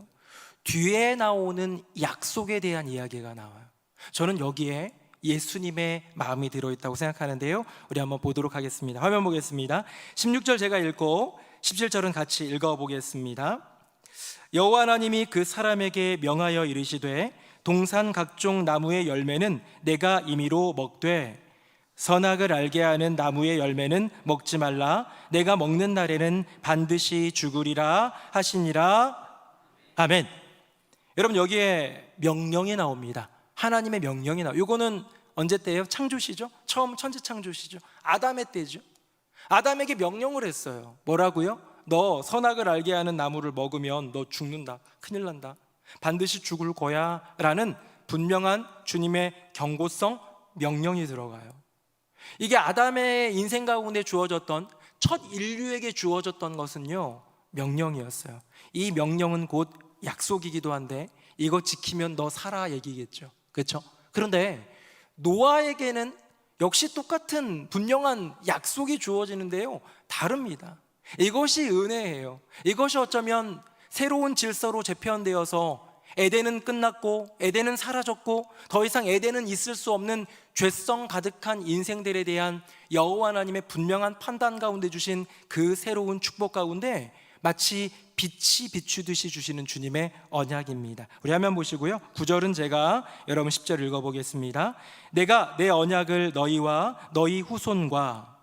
뒤에 나오는 약속에 대한 이야기가 나와요. 저는 여기에 예수님의 마음이 들어있다고 생각하는데요, 우리 한번 보도록 하겠습니다. 화면 보겠습니다. 16절 제가 읽고 17절은 같이 읽어보겠습니다. 여호와 하나님이 그 사람에게 명하여 이르시되 동산 각종 나무의 열매는 내가 임의로 먹되 선악을 알게 하는 나무의 열매는 먹지 말라. 내가 먹는 날에는 반드시 죽으리라 하시니라. 아멘. 여러분, 여기에 명령이 나옵니다. 하나님의 명령이 나와요. 이거는 언제 때예요? 창조시죠? 처음 천지 창조시죠? 아담의 때죠. 아담에게 명령을 했어요. 뭐라고요? 너 선악을 알게 하는 나무를 먹으면 너 죽는다, 큰일 난다, 반드시 죽을 거야 라는 분명한 주님의 경고성 명령이 들어가요. 이게 아담의 인생 가운데 주어졌던, 첫 인류에게 주어졌던 것은요, 명령이었어요. 이 명령은 곧 약속이기도 한데 이거 지키면 너 살아 얘기겠죠. 그렇죠? 그런데 노아에게는 역시 똑같은 분명한 약속이 주어지는데요, 다릅니다. 이것이 은혜예요. 이것이 어쩌면 새로운 질서로 재편되어서 에덴은 끝났고 에덴은 사라졌고 더 이상 에덴은 있을 수 없는 죄성 가득한 인생들에 대한 여호와 하나님의 분명한 판단 가운데 주신 그 새로운 축복 가운데 마치 빛이 비추듯이 주시는 주님의 언약입니다. 우리 화면 보시고요, 9절은 제가 여러분 10절 읽어보겠습니다. 내가 내 언약을 너희와 너희 후손과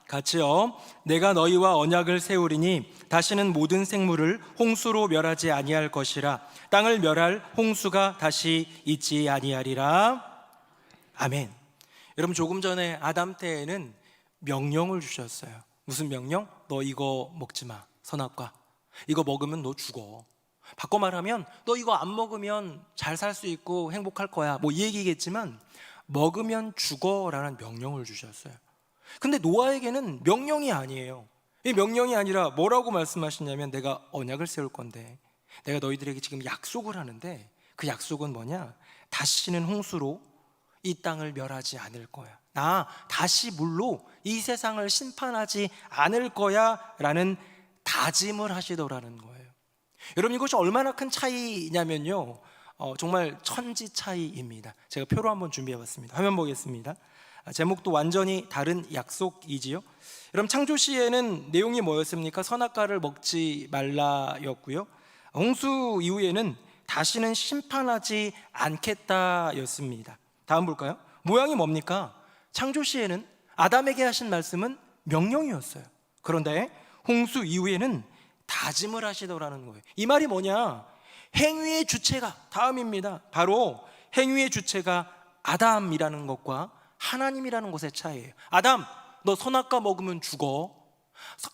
같이요. 내가 너희와 언약을 세우리니 다시는 모든 생물을 홍수로 멸하지 아니할 것이라. 땅을 멸할 홍수가 다시 있지 아니하리라. 아멘. 여러분, 조금 전에 아담 때에는 명령을 주셨어요. 무슨 명령? 너 이거 먹지 마, 선악과. 이거 먹으면 너 죽어. 바꿔 말하면 너 이거 안 먹으면 잘 살 수 있고 행복할 거야, 뭐 이 얘기겠지만 먹으면 죽어라는 명령을 주셨어요. 근데 노아에게는 명령이 아니에요. 이 명령이 아니라 뭐라고 말씀하시냐면 내가 언약을 세울 건데, 내가 너희들에게 지금 약속을 하는데 그 약속은 뭐냐? 다시는 홍수로 이 땅을 멸하지 않을 거야. 나 다시 물로 이 세상을 심판하지 않을 거야 라는 다짐을 하시더라는 거예요. 여러분, 이것이 얼마나 큰 차이냐면요, 정말 천지 차이입니다. 제가 표로 한번 준비해 봤습니다. 화면 보겠습니다. 제목도 완전히 다른 약속이지요. 여러분, 창조 시에는 내용이 뭐였습니까? 선악과를 먹지 말라였고요, 홍수 이후에는 다시는 심판하지 않겠다였습니다. 다음 볼까요? 모양이 뭡니까? 창조 시에는 아담에게 하신 말씀은 명령이었어요. 그런데 홍수 이후에는 다짐을 하시더라는 거예요. 이 말이 뭐냐? 행위의 주체가, 다음입니다, 바로 행위의 주체가 아담이라는 것과 하나님이라는 것의 차이예요. 아담, 너 선악과 먹으면 죽어.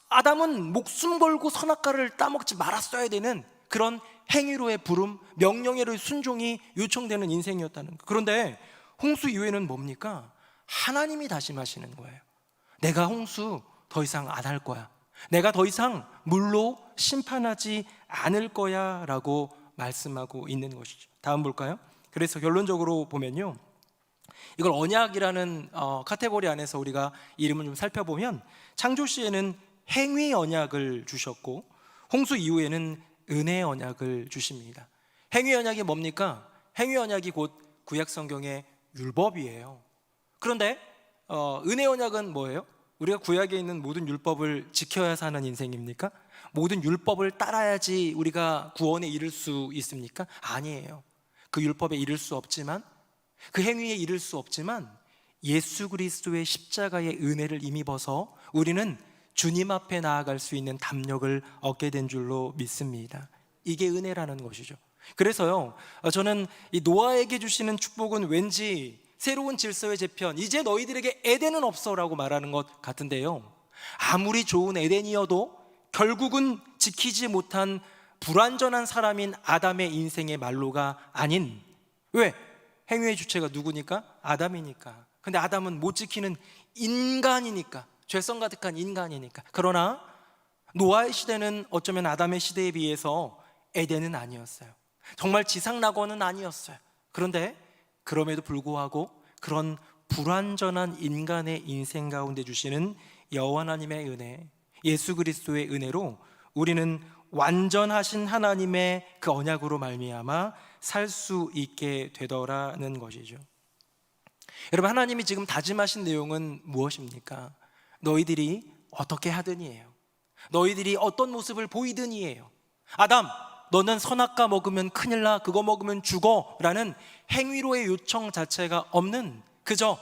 아담은 목숨 걸고 선악과를 따먹지 말았어야 되는 그런 행위로의 부름, 명령에로의 순종이 요청되는 인생이었다는 거. 그런데 홍수 이후에는 뭡니까? 하나님이 다짐하시는 거예요. 내가 홍수 더 이상 안 할 거야. 내가 더 이상 물로 심판하지 않을 거야 라고 말씀하고 있는 것이죠. 다음 볼까요? 그래서 결론적으로 보면요, 이걸 언약이라는 카테고리 안에서 우리가 이름을 좀 살펴보면, 창조 시에는 행위 언약을 주셨고 홍수 이후에는 은혜 언약을 주십니다. 행위 언약이 뭡니까? 행위 언약이 곧 구약 성경의 율법이에요. 그런데 은혜 언약은 뭐예요? 우리가 구약에 있는 모든 율법을 지켜야 사는 인생입니까? 모든 율법을 따라야지 우리가 구원에 이를 수 있습니까? 아니에요. 그 율법에 이를 수 없지만, 그 행위에 이를 수 없지만 예수 그리스도의 십자가의 은혜를 힘입어서 우리는 주님 앞에 나아갈 수 있는 담력을 얻게 된 줄로 믿습니다. 이게 은혜라는 것이죠. 그래서요, 저는 이 노아에게 주시는 축복은 왠지 새로운 질서의 재편, 이제 너희들에게 에덴은 없어라고 말하는 것 같은데요, 아무리 좋은 에덴이어도 결국은 지키지 못한 불완전한 사람인 아담의 인생의 말로가 아닌, 왜? 행위의 주체가 누구니까? 아담이니까. 근데 아담은 못 지키는 인간이니까, 죄성 가득한 인간이니까. 그러나 노아의 시대는 어쩌면 아담의 시대에 비해서 에덴은 아니었어요. 정말 지상낙원은 아니었어요. 그런데 그럼에도 불구하고 그런 불완전한 인간의 인생 가운데 주시는 여호와 하나님의 은혜, 예수 그리스도의 은혜로 우리는 완전하신 하나님의 그 언약으로 말미암아 살 수 있게 되더라는 것이죠. 여러분, 하나님이 지금 다짐하신 내용은 무엇입니까? 너희들이 어떻게 하든이에요. 너희들이 어떤 모습을 보이든이에요. 아담, 너는 선악과 먹으면 큰일 나, 그거 먹으면 죽어 라는 행위로의 요청 자체가 없는, 그저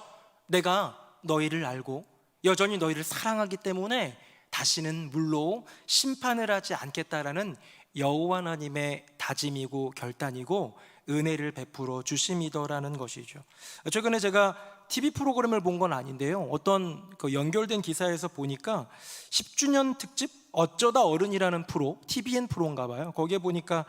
내가 너희를 알고 여전히 너희를 사랑하기 때문에 다시는 물로 심판을 하지 않겠다라는 여호와 하나님의 다짐이고 결단이고 은혜를 베풀어 주심이더라는 것이죠. 최근에 제가 TV 프로그램을 본 건 아닌데요, 어떤 그 연결된 기사에서 보니까 10주년 특집 어쩌다 어른이라는 프로, TVN 프로인가 봐요. 거기에 보니까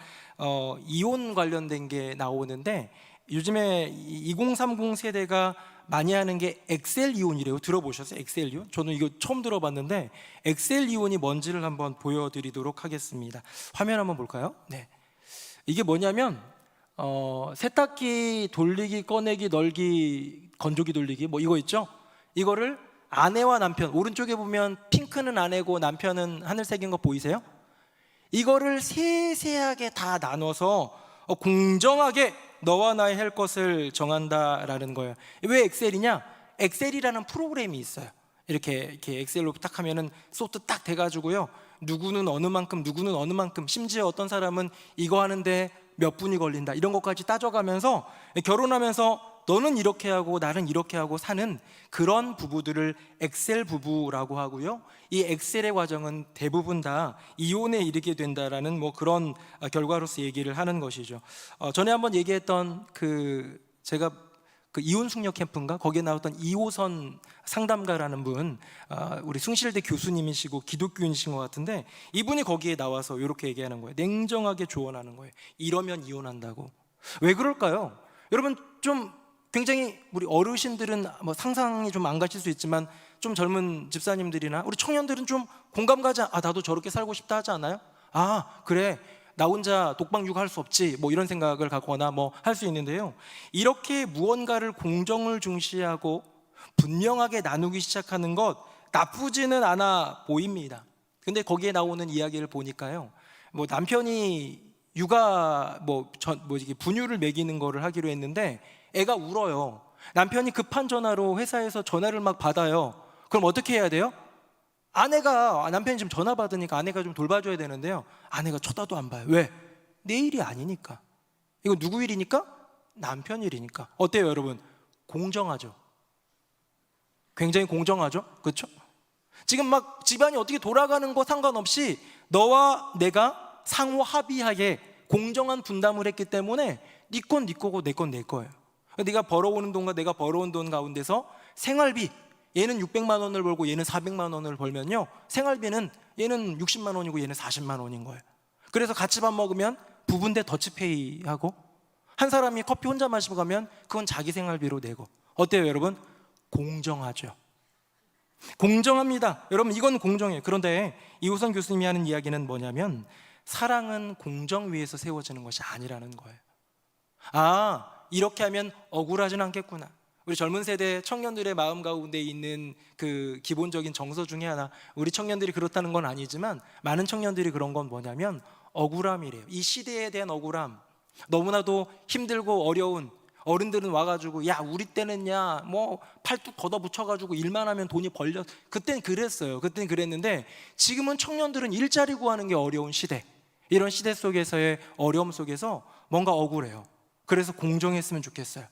이혼 관련된 게 나오는데, 요즘에 2030 세대가 많이 하는 게 엑셀 이혼이래요. 들어보셨어요? 엑셀 이혼? 저는 이거 처음 들어봤는데 엑셀 이혼이 뭔지를 한번 보여드리도록 하겠습니다. 화면 한번 볼까요? 네, 이게 뭐냐면 세탁기 돌리기, 꺼내기, 널기, 건조기 돌리기 뭐 이거 있죠? 이거를 아내와 남편, 오른쪽에 보면 핑크는 아내고 남편은 하늘색인 거 보이세요? 이거를 세세하게 다 나눠서 공정하게 너와 나의 할 것을 정한다라는 거예요. 왜 엑셀이냐? 엑셀이라는 프로그램이 있어요. 이렇게 엑셀로 딱 하면은 소트 딱 돼가지고요, 누구는 어느 만큼, 누구는 어느 만큼, 심지어 어떤 사람은 이거 하는데 몇 분이 걸린다 이런 것까지 따져가면서 결혼하면서 너는 이렇게 하고 나는 이렇게 하고 사는 그런 부부들을 엑셀 부부라고 하고요, 이 엑셀의 과정은 대부분 다 이혼에 이르게 된다라는 뭐 그런 결과로서 얘기를 하는 것이죠. 전에 한번 얘기했던 제가 그 이혼 숙녀 캠프인가 거기에 나왔던 이호선 상담가라는 분, 우리 숭실대 교수님이시고 기독교인이신 것 같은데, 이분이 거기에 나와서 이렇게 얘기하는 거예요. 냉정하게 조언하는 거예요. 이러면 이혼한다고. 왜 그럴까요? 여러분, 좀 굉장히 우리 어르신들은 뭐 상상이 좀 안 가실 수 있지만 좀 젊은 집사님들이나 우리 청년들은 좀 공감 가지, 나도 저렇게 살고 싶다 하지 않아요? 그래, 나 혼자 독박 육아할 수 없지, 뭐 이런 생각을 갖거나 뭐 할 수 있는데요, 이렇게 무언가를 공정을 중시하고 분명하게 나누기 시작하는 것 나쁘지는 않아 보입니다. 근데 거기에 나오는 이야기를 보니까요, 뭐 남편이 육아 분유를 먹이는 거를 하기로 했는데 애가 울어요. 남편이 급한 전화로 회사에서 전화를 막 받아요. 그럼 어떻게 해야 돼요? 남편이 지금 전화 받으니까 아내가 좀 돌봐줘야 되는데요, 아내가 쳐다도 안 봐요. 왜? 내 일이 아니니까. 이거 누구 일이니까? 남편 일이니까. 어때요 여러분? 공정하죠? 굉장히 공정하죠? 그렇죠? 지금 막 집안이 어떻게 돌아가는 거 상관없이 너와 내가 상호 합의하에 공정한 분담을 했기 때문에 네 건 네 거고 내 건 내 거예요. 네가 벌어오는 돈과 내가 벌어온 돈 가운데서 생활비, 얘는 600만 원을 벌고 얘는 400만 원을 벌면요, 생활비는 얘는 60만 원이고 얘는 40만 원인 거예요. 그래서 같이 밥 먹으면 부분대 더치페이 하고, 한 사람이 커피 혼자 마시고 가면 그건 자기 생활비로 내고. 어때요 여러분? 공정하죠? 공정합니다. 여러분, 이건 공정해요. 그런데 이호선 교수님이 하는 이야기는 뭐냐면, 사랑은 공정 위에서 세워지는 것이 아니라는 거예요. 이렇게 하면 억울하진 않겠구나. 우리 젊은 세대 청년들의 마음 가운데 있는 그 기본적인 정서 중에 하나, 우리 청년들이 그렇다는 건 아니지만 많은 청년들이 그런 건 뭐냐면 억울함이래요. 이 시대에 대한 억울함, 너무나도 힘들고 어려운 어른들은 와가지고 야 우리 때는야 뭐 팔뚝 걷어붙여가지고 일만 하면 돈이 벌려. 그땐 그랬어요. 그땐 그랬는데 지금은 청년들은 일자리 구하는 게 어려운 시대. 이런 시대 속에서의 어려움 속에서 뭔가 억울해요. 그래서 공정했으면 좋겠어요.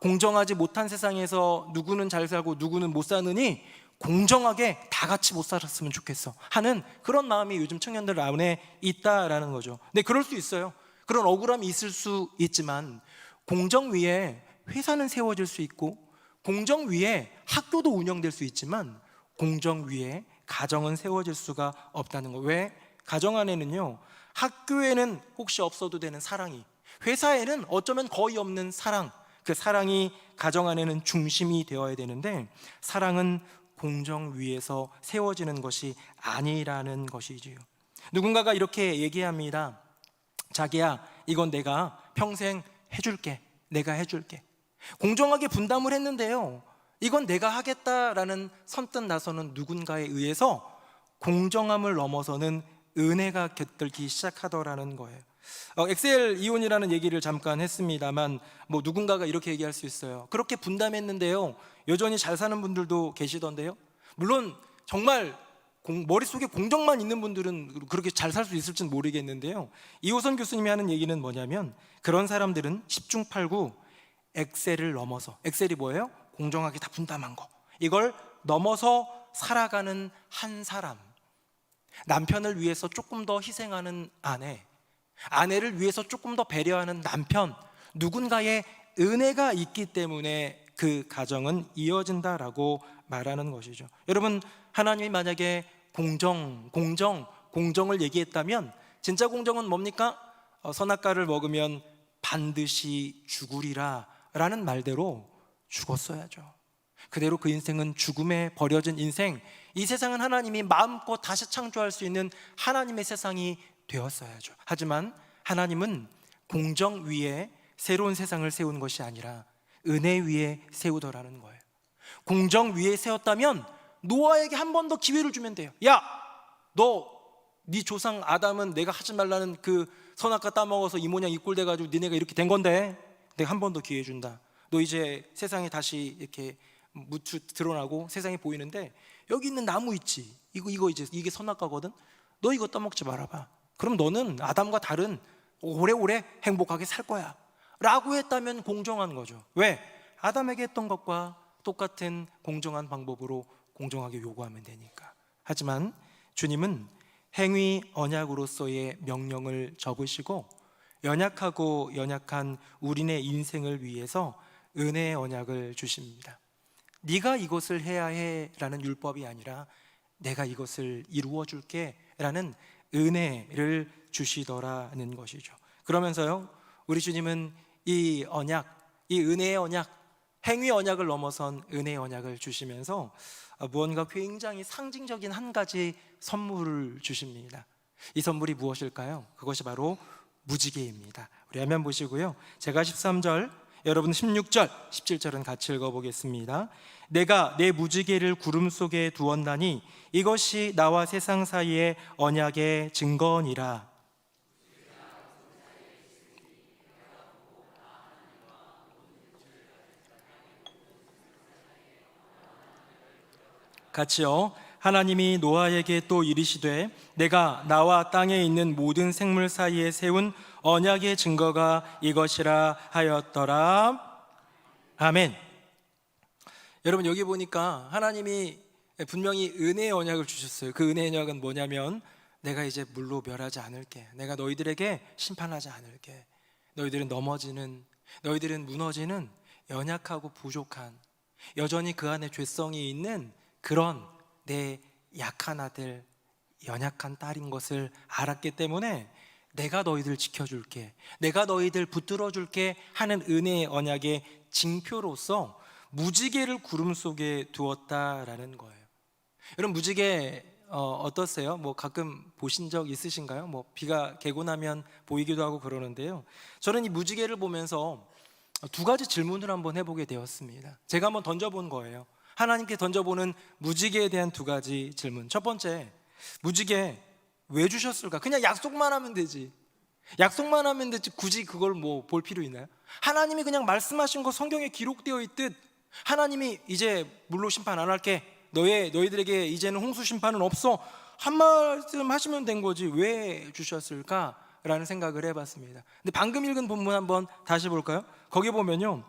공정하지 못한 세상에서 누구는 잘 살고 누구는 못 사느니 공정하게 다 같이 못 살았으면 좋겠어 하는 그런 마음이 요즘 청년들 안에 있다라는 거죠. 근데 그럴 수 있어요. 그런 억울함이 있을 수 있지만 공정 위에 회사는 세워질 수 있고 공정 위에 학교도 운영될 수 있지만 공정 위에 가정은 세워질 수가 없다는 거. 왜? 가정 안에는요, 학교에는 혹시 없어도 되는 사랑이, 회사에는 어쩌면 거의 없는 사랑, 그 사랑이 가정 안에는 중심이 되어야 되는데 사랑은 공정 위에서 세워지는 것이 아니라는 것이지요. 누군가가 이렇게 얘기합니다. 자기야, 이건 내가 평생 해줄게. 내가 해줄게. 공정하게 분담을 했는데요, 이건 내가 하겠다라는 선뜻 나서는 누군가에 의해서 공정함을 넘어서는 은혜가 곁들기 시작하더라는 거예요. 엑셀 이혼이라는 얘기를 잠깐 했습니다만 뭐 누군가가 이렇게 얘기할 수 있어요. 그렇게 분담했는데요, 여전히 잘 사는 분들도 계시던데요. 물론 정말 머릿속에 공정만 있는 분들은 그렇게 잘 살 수 있을지는 모르겠는데요, 이호선 교수님이 하는 얘기는 뭐냐면 그런 사람들은 10중 8구 엑셀을 넘어서, 엑셀이 뭐예요? 공정하게 다 분담한 거, 이걸 넘어서 살아가는 한 사람, 남편을 위해서 조금 더 희생하는 아내, 아내를 위해서 조금 더 배려하는 남편, 누군가의 은혜가 있기 때문에 그 가정은 이어진다라고 말하는 것이죠. 여러분, 하나님이 만약에 공정을 얘기했다면 진짜 공정은 뭡니까? 선악과를 먹으면 반드시 죽으리라 라는 말대로 죽었어야죠. 그대로 그 인생은 죽음에 버려진 인생, 이 세상은 하나님이 마음껏 다시 창조할 수 있는 하나님의 세상이 되었어야죠. 하지만 하나님은 공정 위에 새로운 세상을 세운 것이 아니라 은혜 위에 세우더라는 거예요. 공정 위에 세웠다면 노아에게 한 번 더 기회를 주면 돼요. 야, 네 조상 아담은 내가 하지 말라는 그 선악과 따먹어서 이 모양 이 꼴 돼가지고 니네가 이렇게 된 건데 내가 한 번 더 기회 준다. 너 이제 세상에 다시 이렇게 무추 드러나고 세상에 보이는데 여기 있는 나무 있지, 이거 이제 이게 선악과거든. 너 이거 따먹지 말아봐. 그럼 너는 아담과 다른 오래오래 행복하게 살 거야 라고 했다면 공정한 거죠. 왜? 아담에게 했던 것과 똑같은 공정한 방법으로 공정하게 요구하면 되니까. 하지만 주님은 행위 언약으로서의 명령을 접으시고 연약하고 연약한 우리네 인생을 위해서 은혜의 언약을 주십니다. 네가 이것을 해야 해 라는 율법이 아니라 내가 이것을 이루어 줄게 라는 은혜를 주시더라는 것이죠. 그러면서요, 우리 주님은 이 언약, 이 은혜의 언약, 행위 언약을 넘어선 은혜의 언약을 주시면서 무언가 굉장히 상징적인 한 가지 선물을 주십니다. 이 선물이 무엇일까요? 그것이 바로 무지개입니다. 우리 화면 보시고요, 제가 13절, 여러분 16절, 17절은 같이 읽어보겠습니다. 내가 내 무지개를 구름 속에 두었나니 이것이 나와 세상 사이의 언약의 증거니라. 같이요. 하나님이 노아에게 또 이르시되 내가 나와 땅에 있는 모든 생물 사이에 세운 언약의 증거가 이것이라 하였더라. 아멘. 여러분, 여기 보니까 하나님이 분명히 은혜의 언약을 주셨어요. 그 은혜의 언약은 뭐냐면 내가 이제 물로 멸하지 않을게. 내가 너희들에게 심판하지 않을게. 너희들은 너희들은 무너지는 연약하고 부족한, 여전히 그 안에 죄성이 있는 그런 내 약한 아들, 연약한 딸인 것을 알았기 때문에 내가 너희들 지켜줄게, 내가 너희들 붙들어줄게 하는 은혜의 언약의 징표로서 무지개를 구름 속에 두었다라는 거예요. 여러분, 무지개 어떠세요? 뭐 가끔 보신 적 있으신가요? 뭐 비가 개고 나면 보이기도 하고 그러는데요, 저는 이 무지개를 보면서 두 가지 질문을 한번 해보게 되었습니다. 제가 한번 던져본 거예요. 하나님께 던져보는 무지개에 대한 두 가지 질문. 첫 번째, 무지개 왜 주셨을까? 그냥 약속만 하면 되지. 약속만 하면 되지 굳이 그걸 뭐 볼 필요 있나요? 하나님이 그냥 말씀하신 거 성경에 기록되어 있듯 하나님이 이제 물로 심판 안 할게, 너희들에게 이제는 홍수 심판은 없어, 한 말씀 하시면 된 거지 왜 주셨을까라는 생각을 해봤습니다. 근데 방금 읽은 본문 한번 다시 볼까요? 거기 보면요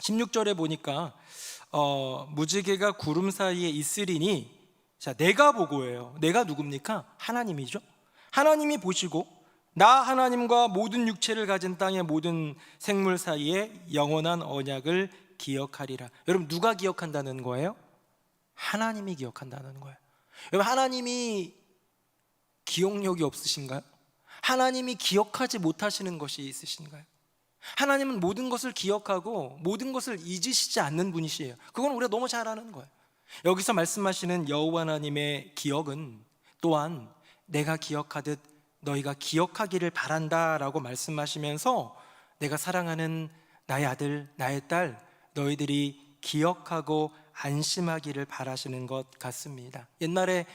16절에 보니까 무지개가 구름 사이에 있으리니, 자 내가 보고예요. 내가 누굽니까? 하나님이죠. 하나님이 보시고 나 하나님과 모든 육체를 가진 땅의 모든 생물 사이에 영원한 언약을 기억하리라. 여러분 누가 기억한다는 거예요? 하나님이 기억한다는 거예요. 여러분 하나님이 기억력이 없으신가요? 하나님이 기억하지 못하시는 것이 있으신가요? 하나님은 모든 것을 기억하고 모든 것을 잊으시지 않는 분이시에요. 그건 우리가 너무 잘 아는 거예요. 여기서 말씀하시는 여호와 하나님의 기억은 또한 내가 기억하듯 너희가 기억하기를 바란다라고 말씀하시면서 내가 사랑하는 나의 아들, 나의 딸, 너희들이 기억하고 안심하기를 바라시는 것 같습니다. 옛날에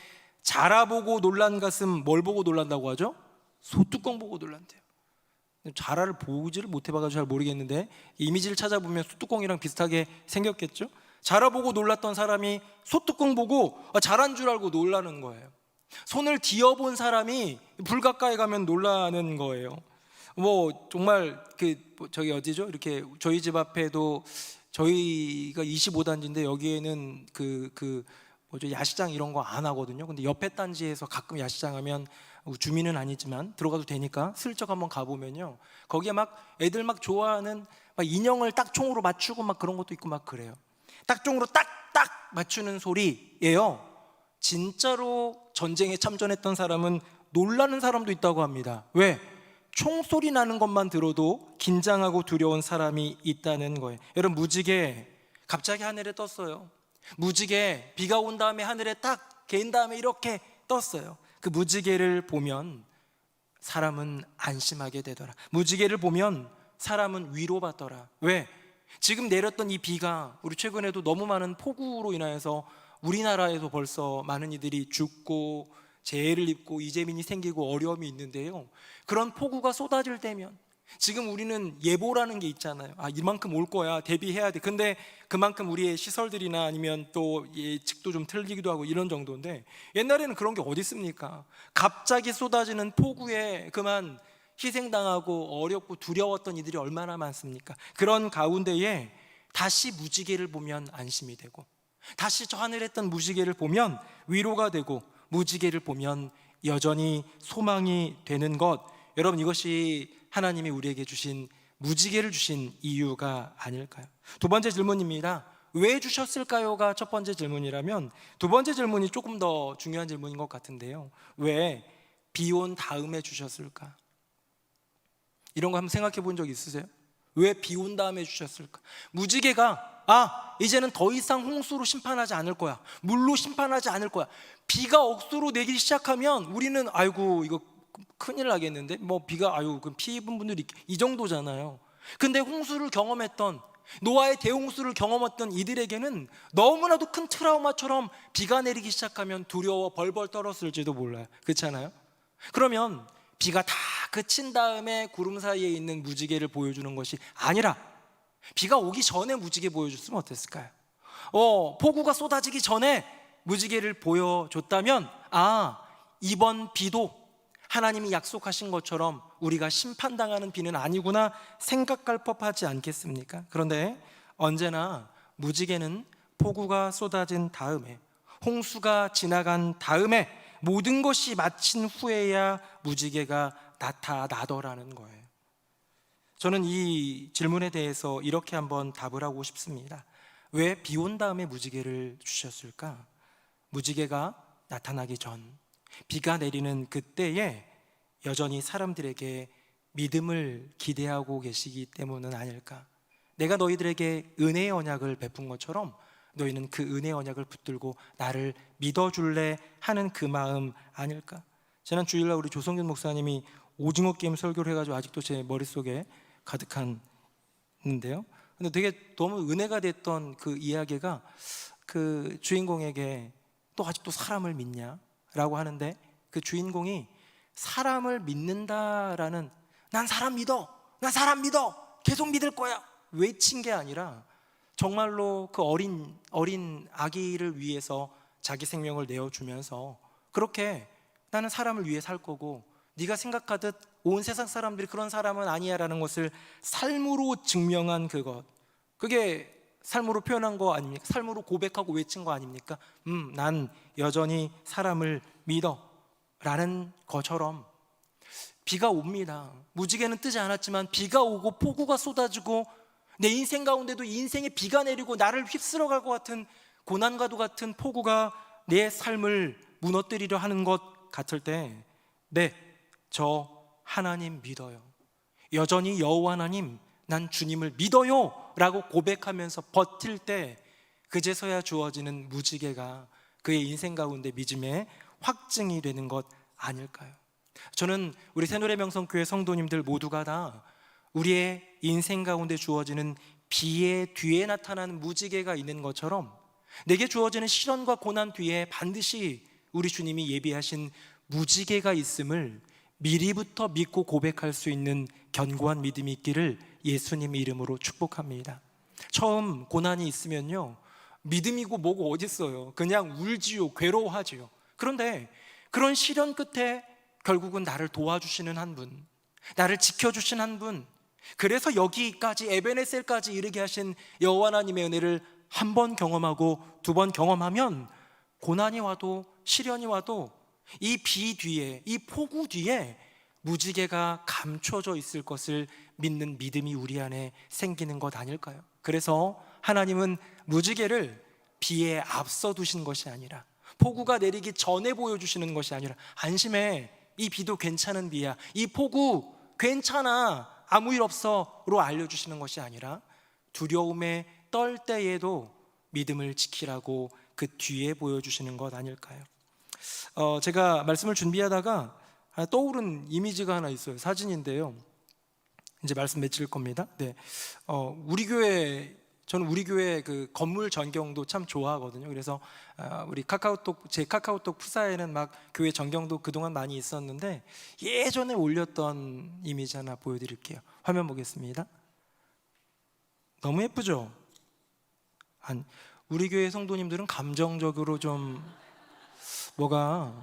자라보고 놀란 가슴 뭘 보고 놀란다고 하죠? 소뚜껑 보고 놀란대요. 자라를 보지를 못해봐가지고 잘 모르겠는데 이미지를 찾아보면 소뚜껑이랑 비슷하게 생겼겠죠? 자라보고 놀랐던 사람이 소뚜껑 보고 자란 줄 알고 놀라는 거예요. 손을 뒤어본 사람이 불 가까이 가면 놀라는 거예요. 뭐 정말 저기 어디죠? 이렇게 저희 집 앞에도 저희가 25단지인데 여기에는 뭐죠? 야시장 이런 거 안 하거든요. 근데 옆에 단지에서 가끔 야시장 하면 주민은 아니지만 들어가도 되니까 슬쩍 한번 가보면요 거기에 막 애들 막 좋아하는 막 인형을 딱총으로 맞추고 막 그런 것도 있고 막 그래요. 딱총으로 딱딱 맞추는 소리예요. 진짜로 전쟁에 참전했던 사람은 놀라는 사람도 있다고 합니다. 왜? 총소리 나는 것만 들어도 긴장하고 두려운 사람이 있다는 거예요. 여러분 무지개 갑자기 하늘에 떴어요. 무지개 비가 온 다음에 하늘에 딱 개인 다음에 이렇게 떴어요. 그 무지개를 보면 사람은 안심하게 되더라. 무지개를 보면 사람은 위로받더라. 왜? 지금 내렸던 이 비가 우리 최근에도 너무 많은 폭우로 인하여서 우리나라에서 벌써 많은 이들이 죽고 재해를 입고 이재민이 생기고 어려움이 있는데요 그런 폭우가 쏟아질 때면 지금 우리는 예보라는 게 있잖아요. 이만큼 올 거야 대비해야 돼. 근데 그만큼 우리의 시설들이나 아니면 또 예측도 좀 틀리기도 하고 이런 정도인데 옛날에는 그런 게 어디 있습니까? 갑자기 쏟아지는 폭우에 그만 희생당하고 어렵고 두려웠던 이들이 얼마나 많습니까? 그런 가운데에 다시 무지개를 보면 안심이 되고 다시 저 하늘에 떴던 무지개를 보면 위로가 되고 무지개를 보면 여전히 소망이 되는 것, 여러분 이것이 하나님이 우리에게 주신 무지개를 주신 이유가 아닐까요? 두 번째 질문입니다. 왜 주셨을까요가 첫 번째 질문이라면 두 번째 질문이 조금 더 중요한 질문인 것 같은데요. 왜 비 온 다음에 주셨을까? 이런 거 한번 생각해 본 적 있으세요? 왜 비 온 다음에 주셨을까? 무지개가 이제는 더 이상 홍수로 심판하지 않을 거야, 물로 심판하지 않을 거야, 비가 억수로 내리기 시작하면 우리는 아이고 이거 큰일 나겠는데 뭐 비가 그럼 피 입은 분들이 이 정도잖아요. 근데 홍수를 경험했던 노아의 대홍수를 경험했던 이들에게는 너무나도 큰 트라우마처럼 비가 내리기 시작하면 두려워 벌벌 떨었을지도 몰라요. 그렇잖아요? 그러면 비가 다 그친 다음에 구름 사이에 있는 무지개를 보여주는 것이 아니라 비가 오기 전에 무지개 보여줬으면 어땠을까요? 폭우가 쏟아지기 전에 무지개를 보여줬다면 이번 비도 하나님이 약속하신 것처럼 우리가 심판당하는 비는 아니구나 생각할 법하지 않겠습니까? 그런데 언제나 무지개는 폭우가 쏟아진 다음에 홍수가 지나간 다음에 모든 것이 마친 후에야 무지개가 나타나더라는 거예요. 저는 이 질문에 대해서 이렇게 한번 답을 하고 싶습니다. 왜 비 온 다음에 무지개를 주셨을까? 무지개가 나타나기 전 비가 내리는 그때에 여전히 사람들에게 믿음을 기대하고 계시기 때문은 아닐까? 내가 너희들에게 은혜의 언약을 베푼 것처럼 너희는 그 은혜의 언약을 붙들고 나를 믿어줄래 하는 그 마음 아닐까? 지난 주일날 우리 조성균 목사님이 오징어 게임 설교를 해가지고 아직도 제 머릿속에 가득한데요. 근데 되게 너무 은혜가 됐던 그 이야기가 그 주인공에게 또 아직도 사람을 믿냐? 라고 하는데 그 주인공이 사람을 믿는다라는 난 사람 믿어, 난 사람 믿어, 계속 믿을 거야 외친 게 아니라 정말로 그 어린 아기를 위해서 자기 생명을 내어주면서 그렇게 나는 사람을 위해 살 거고 네가 생각하듯 온 세상 사람들이 그런 사람은 아니야 라는 것을 삶으로 증명한 그것, 그게 삶으로 표현한 거 아닙니까? 삶으로 고백하고 외친 거 아닙니까? 난 여전히 사람을 믿어 라는 것처럼 비가 옵니다. 무지개는 뜨지 않았지만 비가 오고 폭우가 쏟아지고 내 인생 가운데도 인생에 비가 내리고 나를 휩쓸어 갈 것 같은 고난과도 같은 폭우가 내 삶을 무너뜨리려 하는 것 같을 때 네, 저 하나님 믿어요. 여전히 여호와 하나님, 난 주님을 믿어요 라고 고백하면서 버틸 때 그제서야 주어지는 무지개가 그의 인생 가운데 믿음의 확증이 되는 것 아닐까요? 저는 우리 새노래 명성교회 성도님들 모두가 다 우리의 인생 가운데 주어지는 비의 뒤에 나타나는 무지개가 있는 것처럼 내게 주어지는 시련과 고난 뒤에 반드시 우리 주님이 예비하신 무지개가 있음을 미리부터 믿고 고백할 수 있는 견고한 믿음이 있기를 예수님 이름으로 축복합니다. 처음 고난이 있으면요, 믿음이고 뭐고 어디 있어요. 그냥 울지요, 괴로워하지요. 그런데 그런 시련 끝에 결국은 나를 도와주시는 한 분, 나를 지켜주신 한 분, 그래서 여기까지 에베네셀까지 이르게 하신 여호와 하나님의 은혜를 한 번 경험하고 두 번 경험하면 고난이 와도 시련이 와도 이 비 뒤에, 이 폭우 뒤에 무지개가 감춰져 있을 것을 믿는 믿음이 우리 안에 생기는 것 아닐까요? 그래서 하나님은 무지개를 비에 앞서 두신 것이 아니라, 폭우가 내리기 전에 보여주시는 것이 아니라, 안심해, 이 비도 괜찮은 비야, 이 폭우 괜찮아, 아무 일 없어로 알려주시는 것이 아니라 두려움에 떨 때에도 믿음을 지키라고 그 뒤에 보여주시는 것 아닐까요? 제가 말씀을 준비하다가 떠오른 이미지가 하나 있어요. 사진인데요. 이제 말씀 맺힐 겁니다. 네, 저는 우리 교회 그 건물 전경도 참 좋아하거든요. 그래서 우리 제 카카오톡 푸사에는 막 교회 전경도 그동안 많이 있었는데 예전에 올렸던 이미지 하나 보여드릴게요. 화면 보겠습니다. 너무 예쁘죠? 우리 교회 성도님들은 감정적으로 좀 뭐가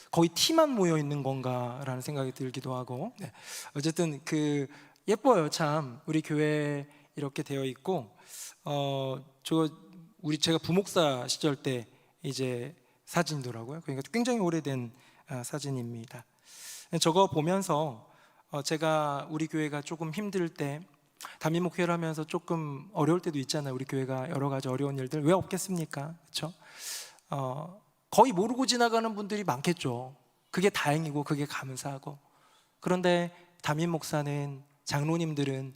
거의 티만 모여 있는 건가라는 생각이 들기도 하고, 네. 어쨌든 예뻐요. 참 우리 교회 이렇게 되어 있고, 제가 부목사 시절 때 이제 사진이더라고요. 그러니까 굉장히 오래된 사진입니다. 저거 보면서 제가 우리 교회가 조금 힘들 때, 담임 목회를 하면서 조금 어려울 때도 있잖아요. 우리 교회가 여러 가지 어려운 일들 왜 없겠습니까? 그렇죠? 거의 모르고 지나가는 분들이 많겠죠. 그게 다행이고 그게 감사하고. 그런데 담임 목사는, 장로님들은,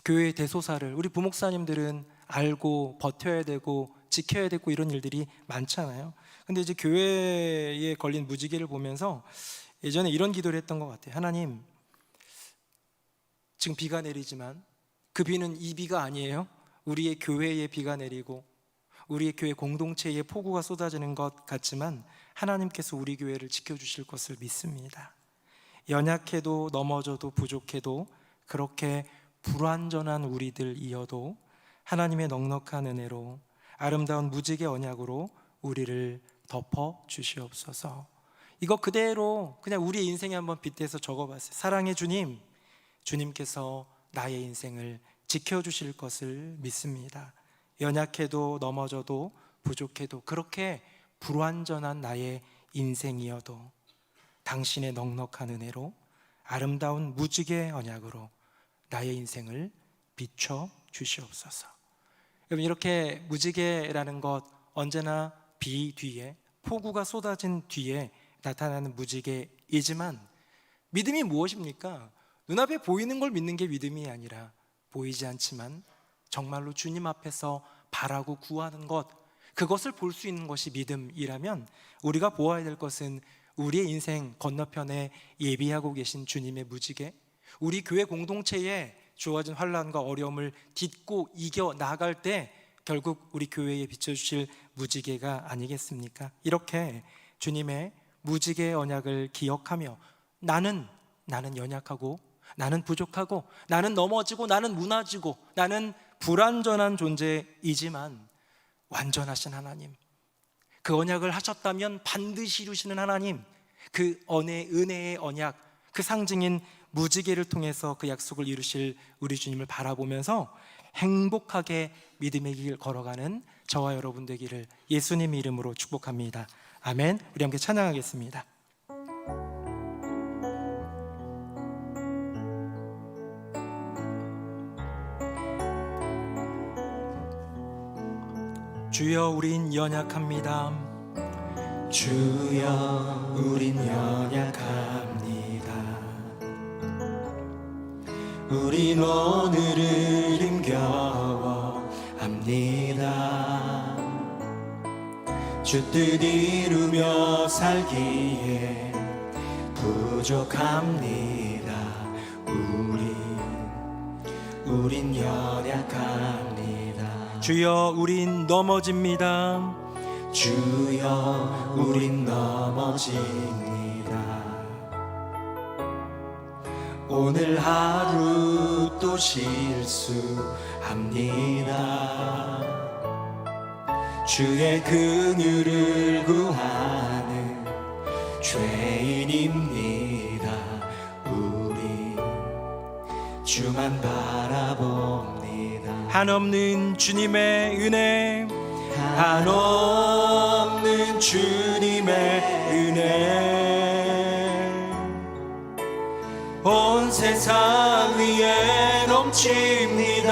교회의 대소사를 우리 부목사님들은 알고 버텨야 되고 지켜야 되고 이런 일들이 많잖아요. 근데 이제 교회에 걸린 무지개를 보면서 예전에 이런 기도를 했던 것 같아요. 하나님, 지금 비가 내리지만 그 비는 이 비가 아니에요. 우리의 교회에 비가 내리고 우리의 교회 공동체에 폭우가 쏟아지는 것 같지만 하나님께서 우리 교회를 지켜주실 것을 믿습니다. 연약해도 넘어져도 부족해도 그렇게 불완전한 우리들이어도 하나님의 넉넉한 은혜로 아름다운 무지개 언약으로 우리를 덮어 주시옵소서. 이거 그대로 그냥 우리의 인생에 한번 빗대서 적어봤어요. 사랑의 주님, 주님께서 나의 인생을 지켜주실 것을 믿습니다. 연약해도 넘어져도 부족해도 그렇게 불완전한 나의 인생이어도 당신의 넉넉한 은혜로 아름다운 무지개 언약으로 나의 인생을 비춰 주시옵소서. 여러분, 이렇게 무지개라는 것, 언제나 비 뒤에, 폭우가 쏟아진 뒤에 나타나는 무지개이지만 믿음이 무엇입니까? 눈앞에 보이는 걸 믿는 게 믿음이 아니라 보이지 않지만 정말로 주님 앞에서 바라고 구하는 것, 그것을 볼 수 있는 것이 믿음이라면 우리가 보아야 될 것은 우리의 인생 건너편에 예비하고 계신 주님의 무지개, 우리 교회 공동체에 주어진 환난과 어려움을 딛고 이겨 나갈 때 결국 우리 교회에 비춰주실 무지개가 아니겠습니까? 이렇게 주님의 무지개 언약을 기억하며 나는 연약하고 나는 부족하고 나는 넘어지고 나는 무너지고 나는 불완전한 존재이지만 완전하신 하나님, 그 언약을 하셨다면 반드시 이루시는 하나님, 그 은혜의 언약, 그 상징인 무지개를 통해서 그 약속을 이루실 우리 주님을 바라보면서 행복하게 믿음의 길 걸어가는 저와 여러분 되기를 예수님의 이름으로 축복합니다. 아멘. 우리 함께 찬양하겠습니다. 주여 우린 연약합니다. 주여 우린 연약합니다. 우린 오늘을 힘겨워합니다. 주 뜻 이루며 살기에 부족합니다. 우린 연약합니다. 주여 우린 넘어집니다. 주여 우린 넘어집니다. 오늘 하루 또 실수합니다. 주의 긍휼을 구하는 죄인입니다. 우리 주만 바라봅니다. 한없는 주님의 은혜, 한없는 주님의 은혜, 온 세상 위에 넘칩니다.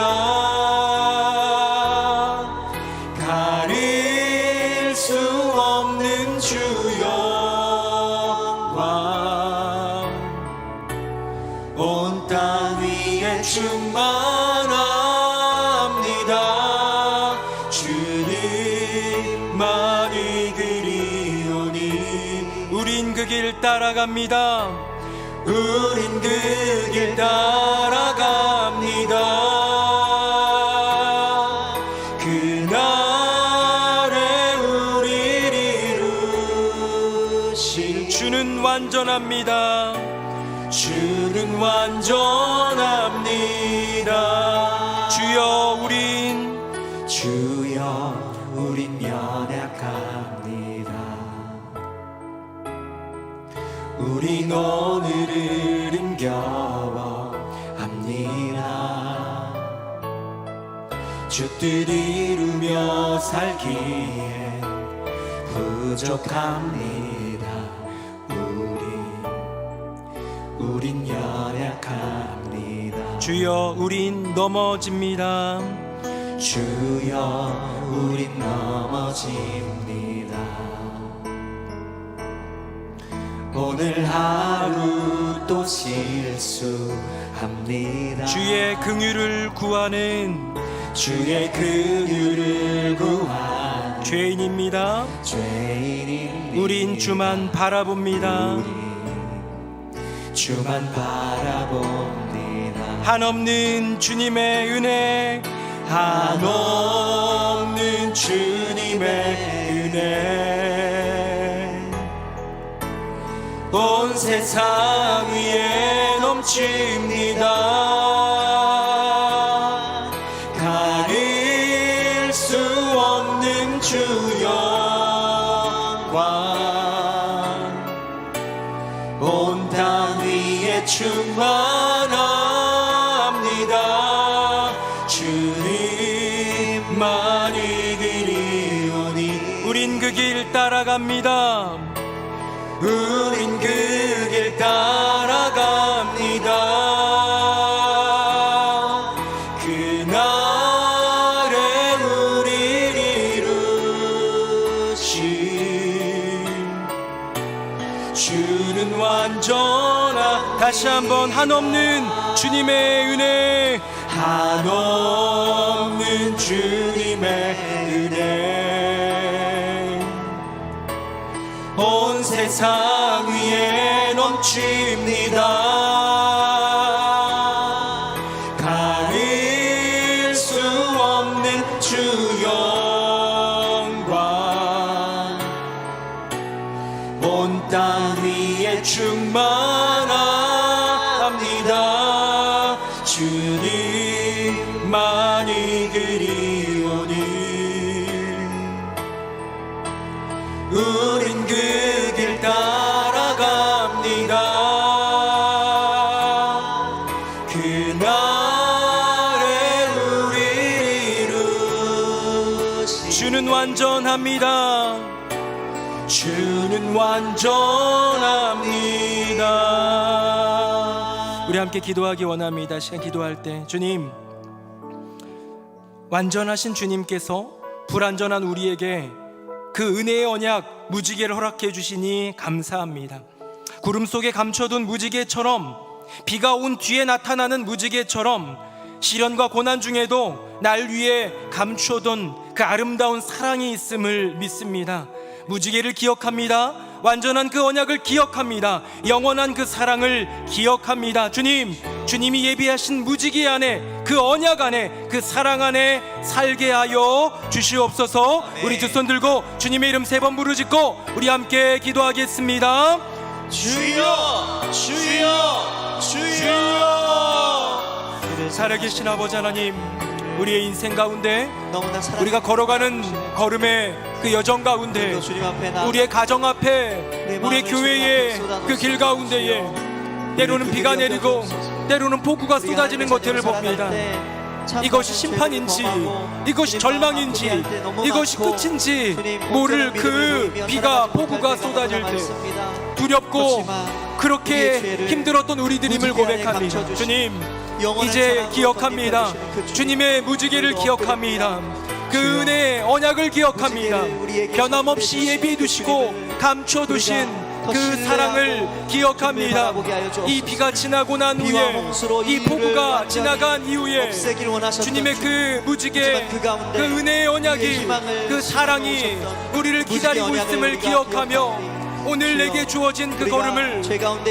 가릴 수 없는 주 영광, 온 땅 위에 충만합니다. 주님만이 그리오니 우린 그 길 따라갑니다. 우린 그 길 따라갑니다. 그날에 우리를 이루실 주는 완전합니다. 주는 완전합니다. 주여 우린 연약합니다. 우린 오늘을 힘겨워합니다. 주 뜻 이루며 살기에 부족합니다. 우린 연약합니다. 주여 우린 넘어집니다. 주여 우린 넘어집니다. 오늘 하루 또 실수합니다. 주의 긍휼을 구하는 죄인입니다. 우린 주만 바라봅니다. 주만 바라봅니다. 한없는 주님의 은혜, 한없는 주님의 은혜, 온 세상 위에 넘칩니다. 가릴 수 없는 주 영광, 온 땅 위에 충만합니다. 주님만이 그리오니 우린 그 길 따라갑니다. 우린 그 길 따라갑니다. 그날에 우리를 이루신 주는 완전한 다시 한번 한없는 주님의 은혜, 한없는 주님의 은혜, 온 세상 위에 넘칩니다. 가릴 수 없는 주 영광, 온 땅 위에 충만합니다. 주님만이 그리오니 우린 그 길 따라갑니다. 그날에 우리를 이루시 주는 완전합니다. 주는 완전합니다. 우리 함께 기도하기 원합니다. 시간 기도할 때 주님, 완전하신 주님께서 불완전한 우리에게 그 은혜의 언약 무지개를 허락해 주시니 감사합니다. 구름 속에 감춰둔 무지개처럼, 비가 온 뒤에 나타나는 무지개처럼 시련과 고난 중에도 날 위해 감춰둔 그 아름다운 사랑이 있음을 믿습니다. 무지개를 기억합니다. 완전한 그 언약을 기억합니다. 영원한 그 사랑을 기억합니다. 주님, 주님이 예비하신 무지개 안에, 그 언약 안에, 그 사랑 안에 살게 하여 주시옵소서. 우리 두 손 들고 주님의 이름 3번 부르짖고 우리 함께 기도하겠습니다. 주여 주여 주여. 살아계신 아버지 하나님, 우리의 인생 가운데, 너무나 사랑 우리가 걸어가는 걸음의 그 여정 가운데, 주님 앞에 나 우리의 가정 앞에, 우리의 교회의 그 길 가운데에 때로는 비가 내리고 때로는 폭우가 쏟아지는 것들을 봅니다. 이것이 심판인지, 이것이 절망인지, 이것이 끝인지 모를 그 비가, 폭우가 쏟아질 때 두렵고 그렇게 힘들었던 우리들임을 고백합니다. 주님, 이제 기억합니다. 주님의 무지개를 기억합니다. 그 은혜의 언약을 기억합니다. 변함없이 예비해 두시고 감춰 두신 그 사랑을 기억합니다. 이 비가 지나고 난 후에, 이 폭우가 지나간 이후에 주님의 그 무지개, 그 은혜의 언약이, 그 사랑이 우리를 기다리고 있음을 기억하며 오늘 내게 주어진 그 걸음을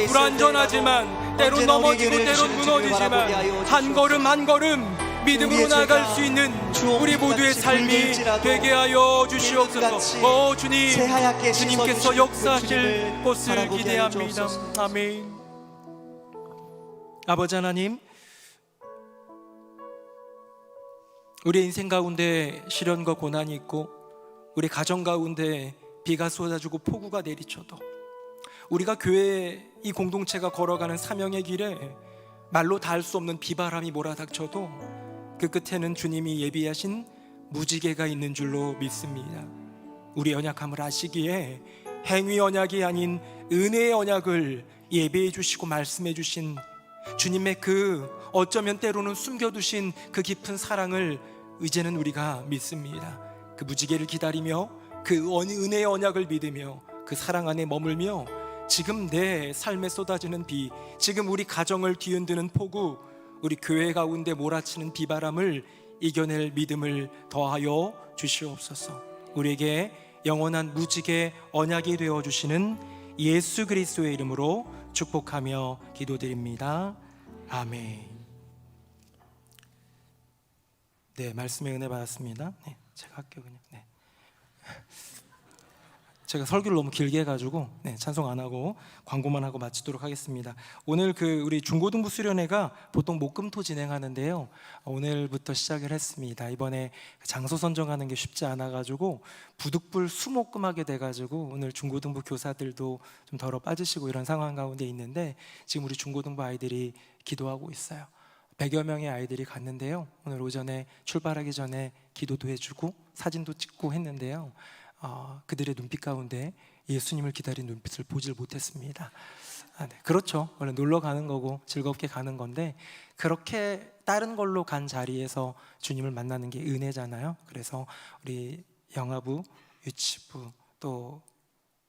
불완전하지만, 때론 넘어지고 때론 무너지지만 한 걸음 한 걸음 믿음으로 나아갈 수 있는 우리 모두의 삶이 되게 하여 주시옵소서. 주님, 주님께서 역사하실 것을 기대합니다. 아멘. 아버지 하나님, 우리 인생 가운데 시련과 고난이 있고 우리 가정 가운데 비가 쏟아지고 폭우가 내리쳐도, 우리가 교회 이 공동체가 걸어가는 사명의 길에 말로 닿을 수 없는 비바람이 몰아닥쳐도 그 끝에는 주님이 예비하신 무지개가 있는 줄로 믿습니다. 우리 언약함을 아시기에 행위 언약이 아닌 은혜의 언약을 예배해 주시고 말씀해 주신 주님의 그 어쩌면 때로는 숨겨두신 그 깊은 사랑을 이제는 우리가 믿습니다. 그 무지개를 기다리며 그 은혜의 언약을 믿으며 그 사랑 안에 머물며 지금 내 삶에 쏟아지는 비, 지금 우리 가정을 뒤흔드는 폭우, 우리 교회 가운데 몰아치는 비바람을 이겨낼 믿음을 더하여 주시옵소서. 우리에게 영원한 무지개 언약이 되어주시는 예수 그리스도의 이름으로 축복하며 기도드립니다. 아멘. 네, 말씀의 은혜 받았습니다. 네, 제가 할게요 그냥. 네. 제가 설교를 너무 길게 해가지고 찬송 안 하고 광고만 하고 마치도록 하겠습니다. 오늘 우리 중고등부 수련회가 보통 목금토 진행하는데요, 오늘부터 시작을 했습니다. 이번에 장소 선정하는 게 쉽지 않아가지고 부득불 수목금하게 돼가지고 오늘 중고등부 교사들도 좀 덜어 빠지시고 이런 상황 가운데 있는데, 지금 우리 중고등부 아이들이 기도하고 있어요. 100여 명의 아이들이 갔는데요, 오늘 오전에 출발하기 전에 기도도 해주고 사진도 찍고 했는데요, 그들의 눈빛 가운데 예수님을 기다린 눈빛을 보질 못했습니다. 네, 그렇죠. 원래 놀러 가는 거고 즐겁게 가는 건데, 그렇게 다른 걸로 간 자리에서 주님을 만나는 게 은혜잖아요. 그래서 우리 영아부, 유치부, 또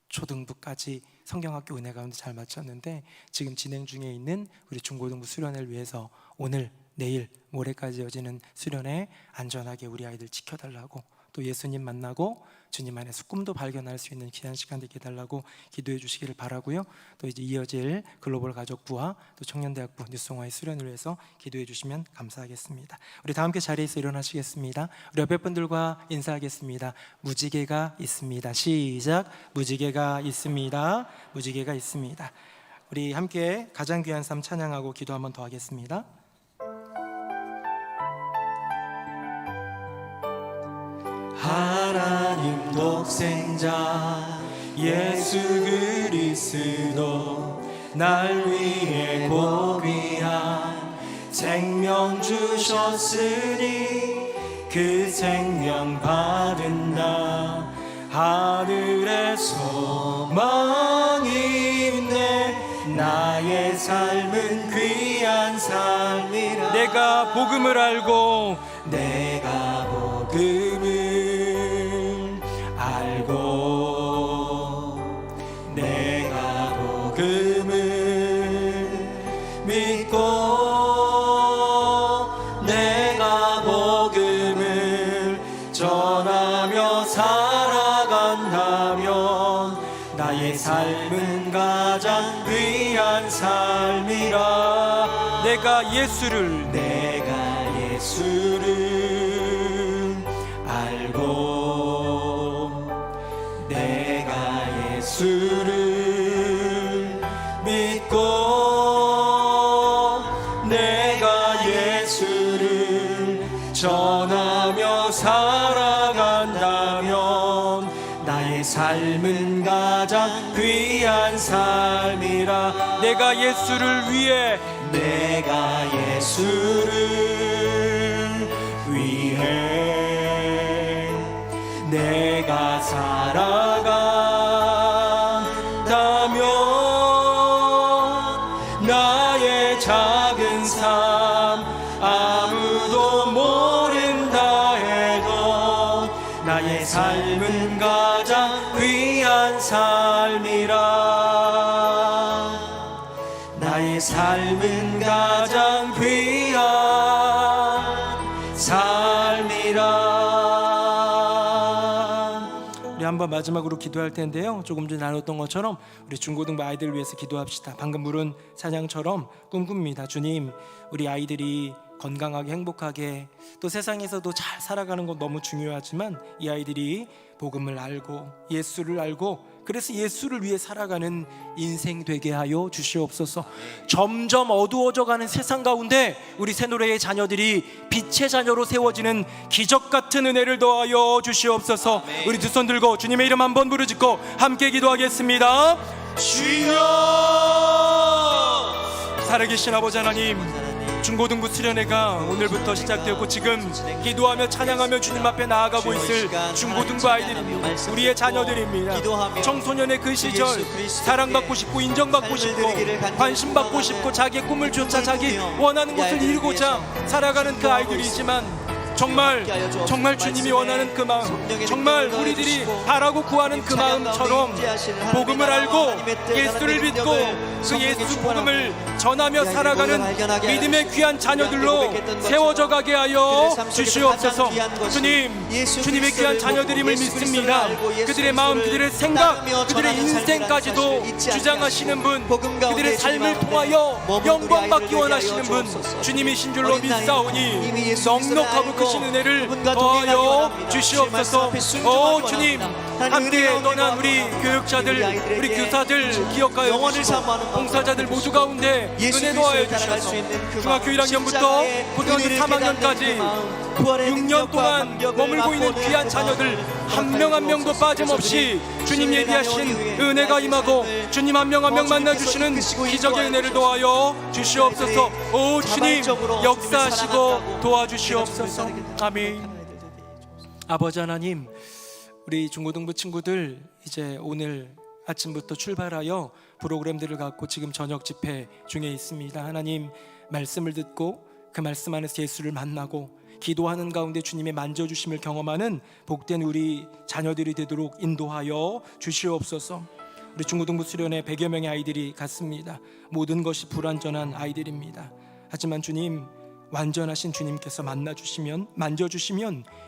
초등부까지 성경학교 은혜 가운데 잘 마쳤는데, 지금 진행 중에 있는 우리 중고등부 수련회를 위해서 오늘, 내일, 모레까지 이어지는 수련회 안전하게 우리 아이들 지켜달라고, 또 예수님 만나고 주님 안에서 꿈도 발견할 수 있는 귀한 시간 되게 해달라고 기도해 주시기를 바라고요. 또 이제 이어질 글로벌 가족부와 또 청년대학부 뉴송화의 수련을 위해서 기도해 주시면 감사하겠습니다. 우리 다 함께 자리에서 일어나시겠습니다. 우리 옆에 분들과 인사하겠습니다. 무지개가 있습니다. 시작. 무지개가 있습니다. 무지개가 있습니다. 우리 함께 가장 귀한 삶 찬양하고 기도 한번 더 하겠습니다. 하나님 독생자 예수 그리스도 날 위해 고귀한 생명 주셨으니 그 생명 받은 나 하늘의 소망이 있네. 나의 삶은 귀한 삶이라. 내가 복음을 알고 내가 복음을 알고 내가 복음을 믿고 내가 복음을 전하며 살아간다면 나의 삶은 가장 귀한 삶이라. 내가 예수를 알고 내가 예수를 믿고 내가 예수를 전하며 살아간다면 나의 삶은 가장 귀한 삶이라. 내가 예수를 위해 내가 살아간다면 나의 작은 삶 아무도 모른다 해도 나의 삶은 가장 귀한 삶이라. 나의 삶은 가장 귀한 삶이라. 우리 한번 마지막으로 기도할 텐데요, 조금 전에 나눴던 것처럼 우리 중고등부 아이들을 위해서 기도합시다. 방금 부른 찬양처럼 꿈꿉니다. 주님, 우리 아이들이 건강하게 행복하게 또 세상에서도 잘 살아가는 건 너무 중요하지만 이 아이들이 복음을 알고 예수를 알고 그래서 예수를 위해 살아가는 인생 되게 하여 주시옵소서. 점점 어두워져가는 세상 가운데 우리 새노래의 자녀들이 빛의 자녀로 세워지는 기적 같은 은혜를 더하여 주시옵소서. 우리 두 손 들고 주님의 이름 한번 부르짖고 함께 기도하겠습니다. 주여! 살아계신 아버지 하나님, 중고등부 수련회가 오늘부터 시작되었고 지금 기도하며 찬양하며 주님 앞에 나아가고 있을 중고등부 아이들입니다. 우리의 자녀들입니다. 청소년의 그 시절 사랑받고 싶고 인정받고 싶고 관심받고 싶고 자기의 꿈을 쫓아 자기 원하는 것을 이루고자 살아가는 그 아이들이지만 정말 주님이 원하는 그 마음, 정말 우리들이 바라고 구하는 그 마음처럼 복음을 알고 예수를 믿고 그 예수 복음을 전하며 살아가는 믿음의 귀한 자녀들로 세워져 가게 하여 주시옵소서. 주님의 귀한 자녀들임을 믿습니다. 그들의 마음, 그들의 생각, 그들의 인생까지도 주장하시는 분, 그들의 삶을 통하여 영광받기 원하시는 분 주님이신 줄로 믿사오니 넉넉하고 크신 은혜를 더하여 주시옵소서. 주님, 함께 떠난 우리 교육자들, 우리 교사들 기억하여 주시고 봉사자들 모두 가운데 은혜 더하여 주셔서 중학교 1학년부터 고등학교 3학년까지 6년 동안 머물고 있는 귀한 자녀들 한 명 한 명도 빠짐없이 주님 예비하신 은혜가 임하고 주님 한 명 한 명 만나주시는 기적의 은혜를 더하여 주시옵소서. 오 주님, 역사하시고 도와주시옵소서. 아멘. 아버지 하나님, 우리 중고등부 친구들 이제 오늘 아침부터 출발하여 프로그램들을 갖고 지금 저녁 집회 중에 있습니다. 하나님, 말씀을 듣고 그 말씀 안에서 예수를 만나고 기도하는 가운데 주님의 만져주심을 경험하는 복된 우리 자녀들이 되도록 인도하여 주시옵소서. 우리 중고등부 수련회 100여 명의 아이들이 갔습니다. 모든 것이 불완전한 아이들입니다. 하지만 주님, 완전하신 주님께서 만져주시면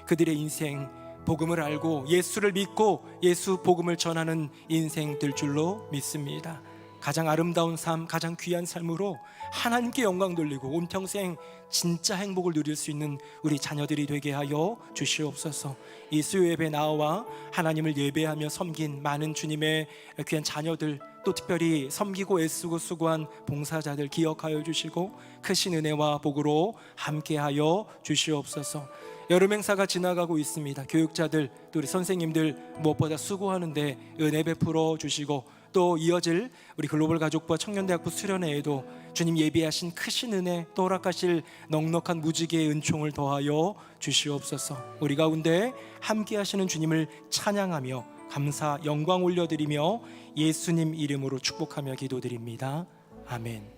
그들의 인생 복음을 알고 예수를 믿고 예수 복음을 전하는 인생 될 줄로 믿습니다. 가장 아름다운 삶, 가장 귀한 삶으로 하나님께 영광 돌리고 온 평생 진짜 행복을 누릴 수 있는 우리 자녀들이 되게 하여 주시옵소서. 이 수요 예배 나와 하나님을 예배하며 섬긴 많은 주님의 귀한 자녀들 또 특별히 섬기고 애쓰고 수고한 봉사자들 기억하여 주시고 크신 은혜와 복으로 함께하여 주시옵소서. 여름 행사가 지나가고 있습니다. 교육자들 또 우리 선생님들 무엇보다 수고하는데 은혜 베풀어 주시고 또 이어질 우리 글로벌 가족부와 청년대학부 수련회에도 주님 예비하신 크신 은혜 또 허락하실 넉넉한 무지개의 은총을 더하여 주시옵소서. 우리 가운데 함께 하시는 주님을 찬양하며 감사 영광 올려드리며 예수님 이름으로 축복하며 기도드립니다. 아멘.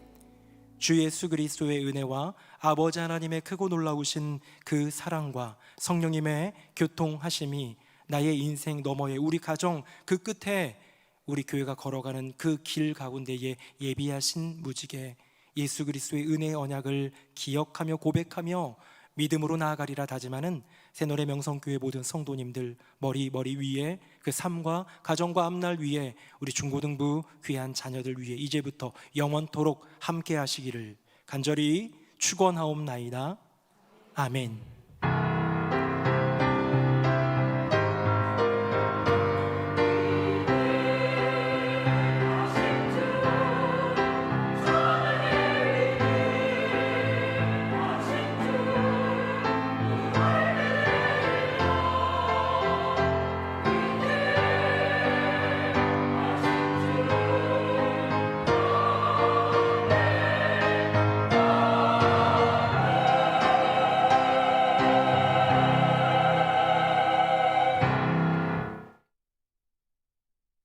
주 예수 그리스도의 은혜와 아버지 하나님의 크고 놀라우신 그 사랑과 성령님의 교통하심이 나의 인생 너머에 우리 가정 그 끝에 우리 교회가 걸어가는 그 길 가운데에 예비하신 무지개 예수 그리스도의 은혜의 언약을 기억하며 고백하며 믿음으로 나아가리라 다짐하는 새노래 명성교회 모든 성도님들 머리 위에 그 삶과 가정과 앞날 위에 우리 중고등부 귀한 자녀들 위해 이제부터 영원토록 함께 하시기를 간절히 축원하옵나이다. 아멘.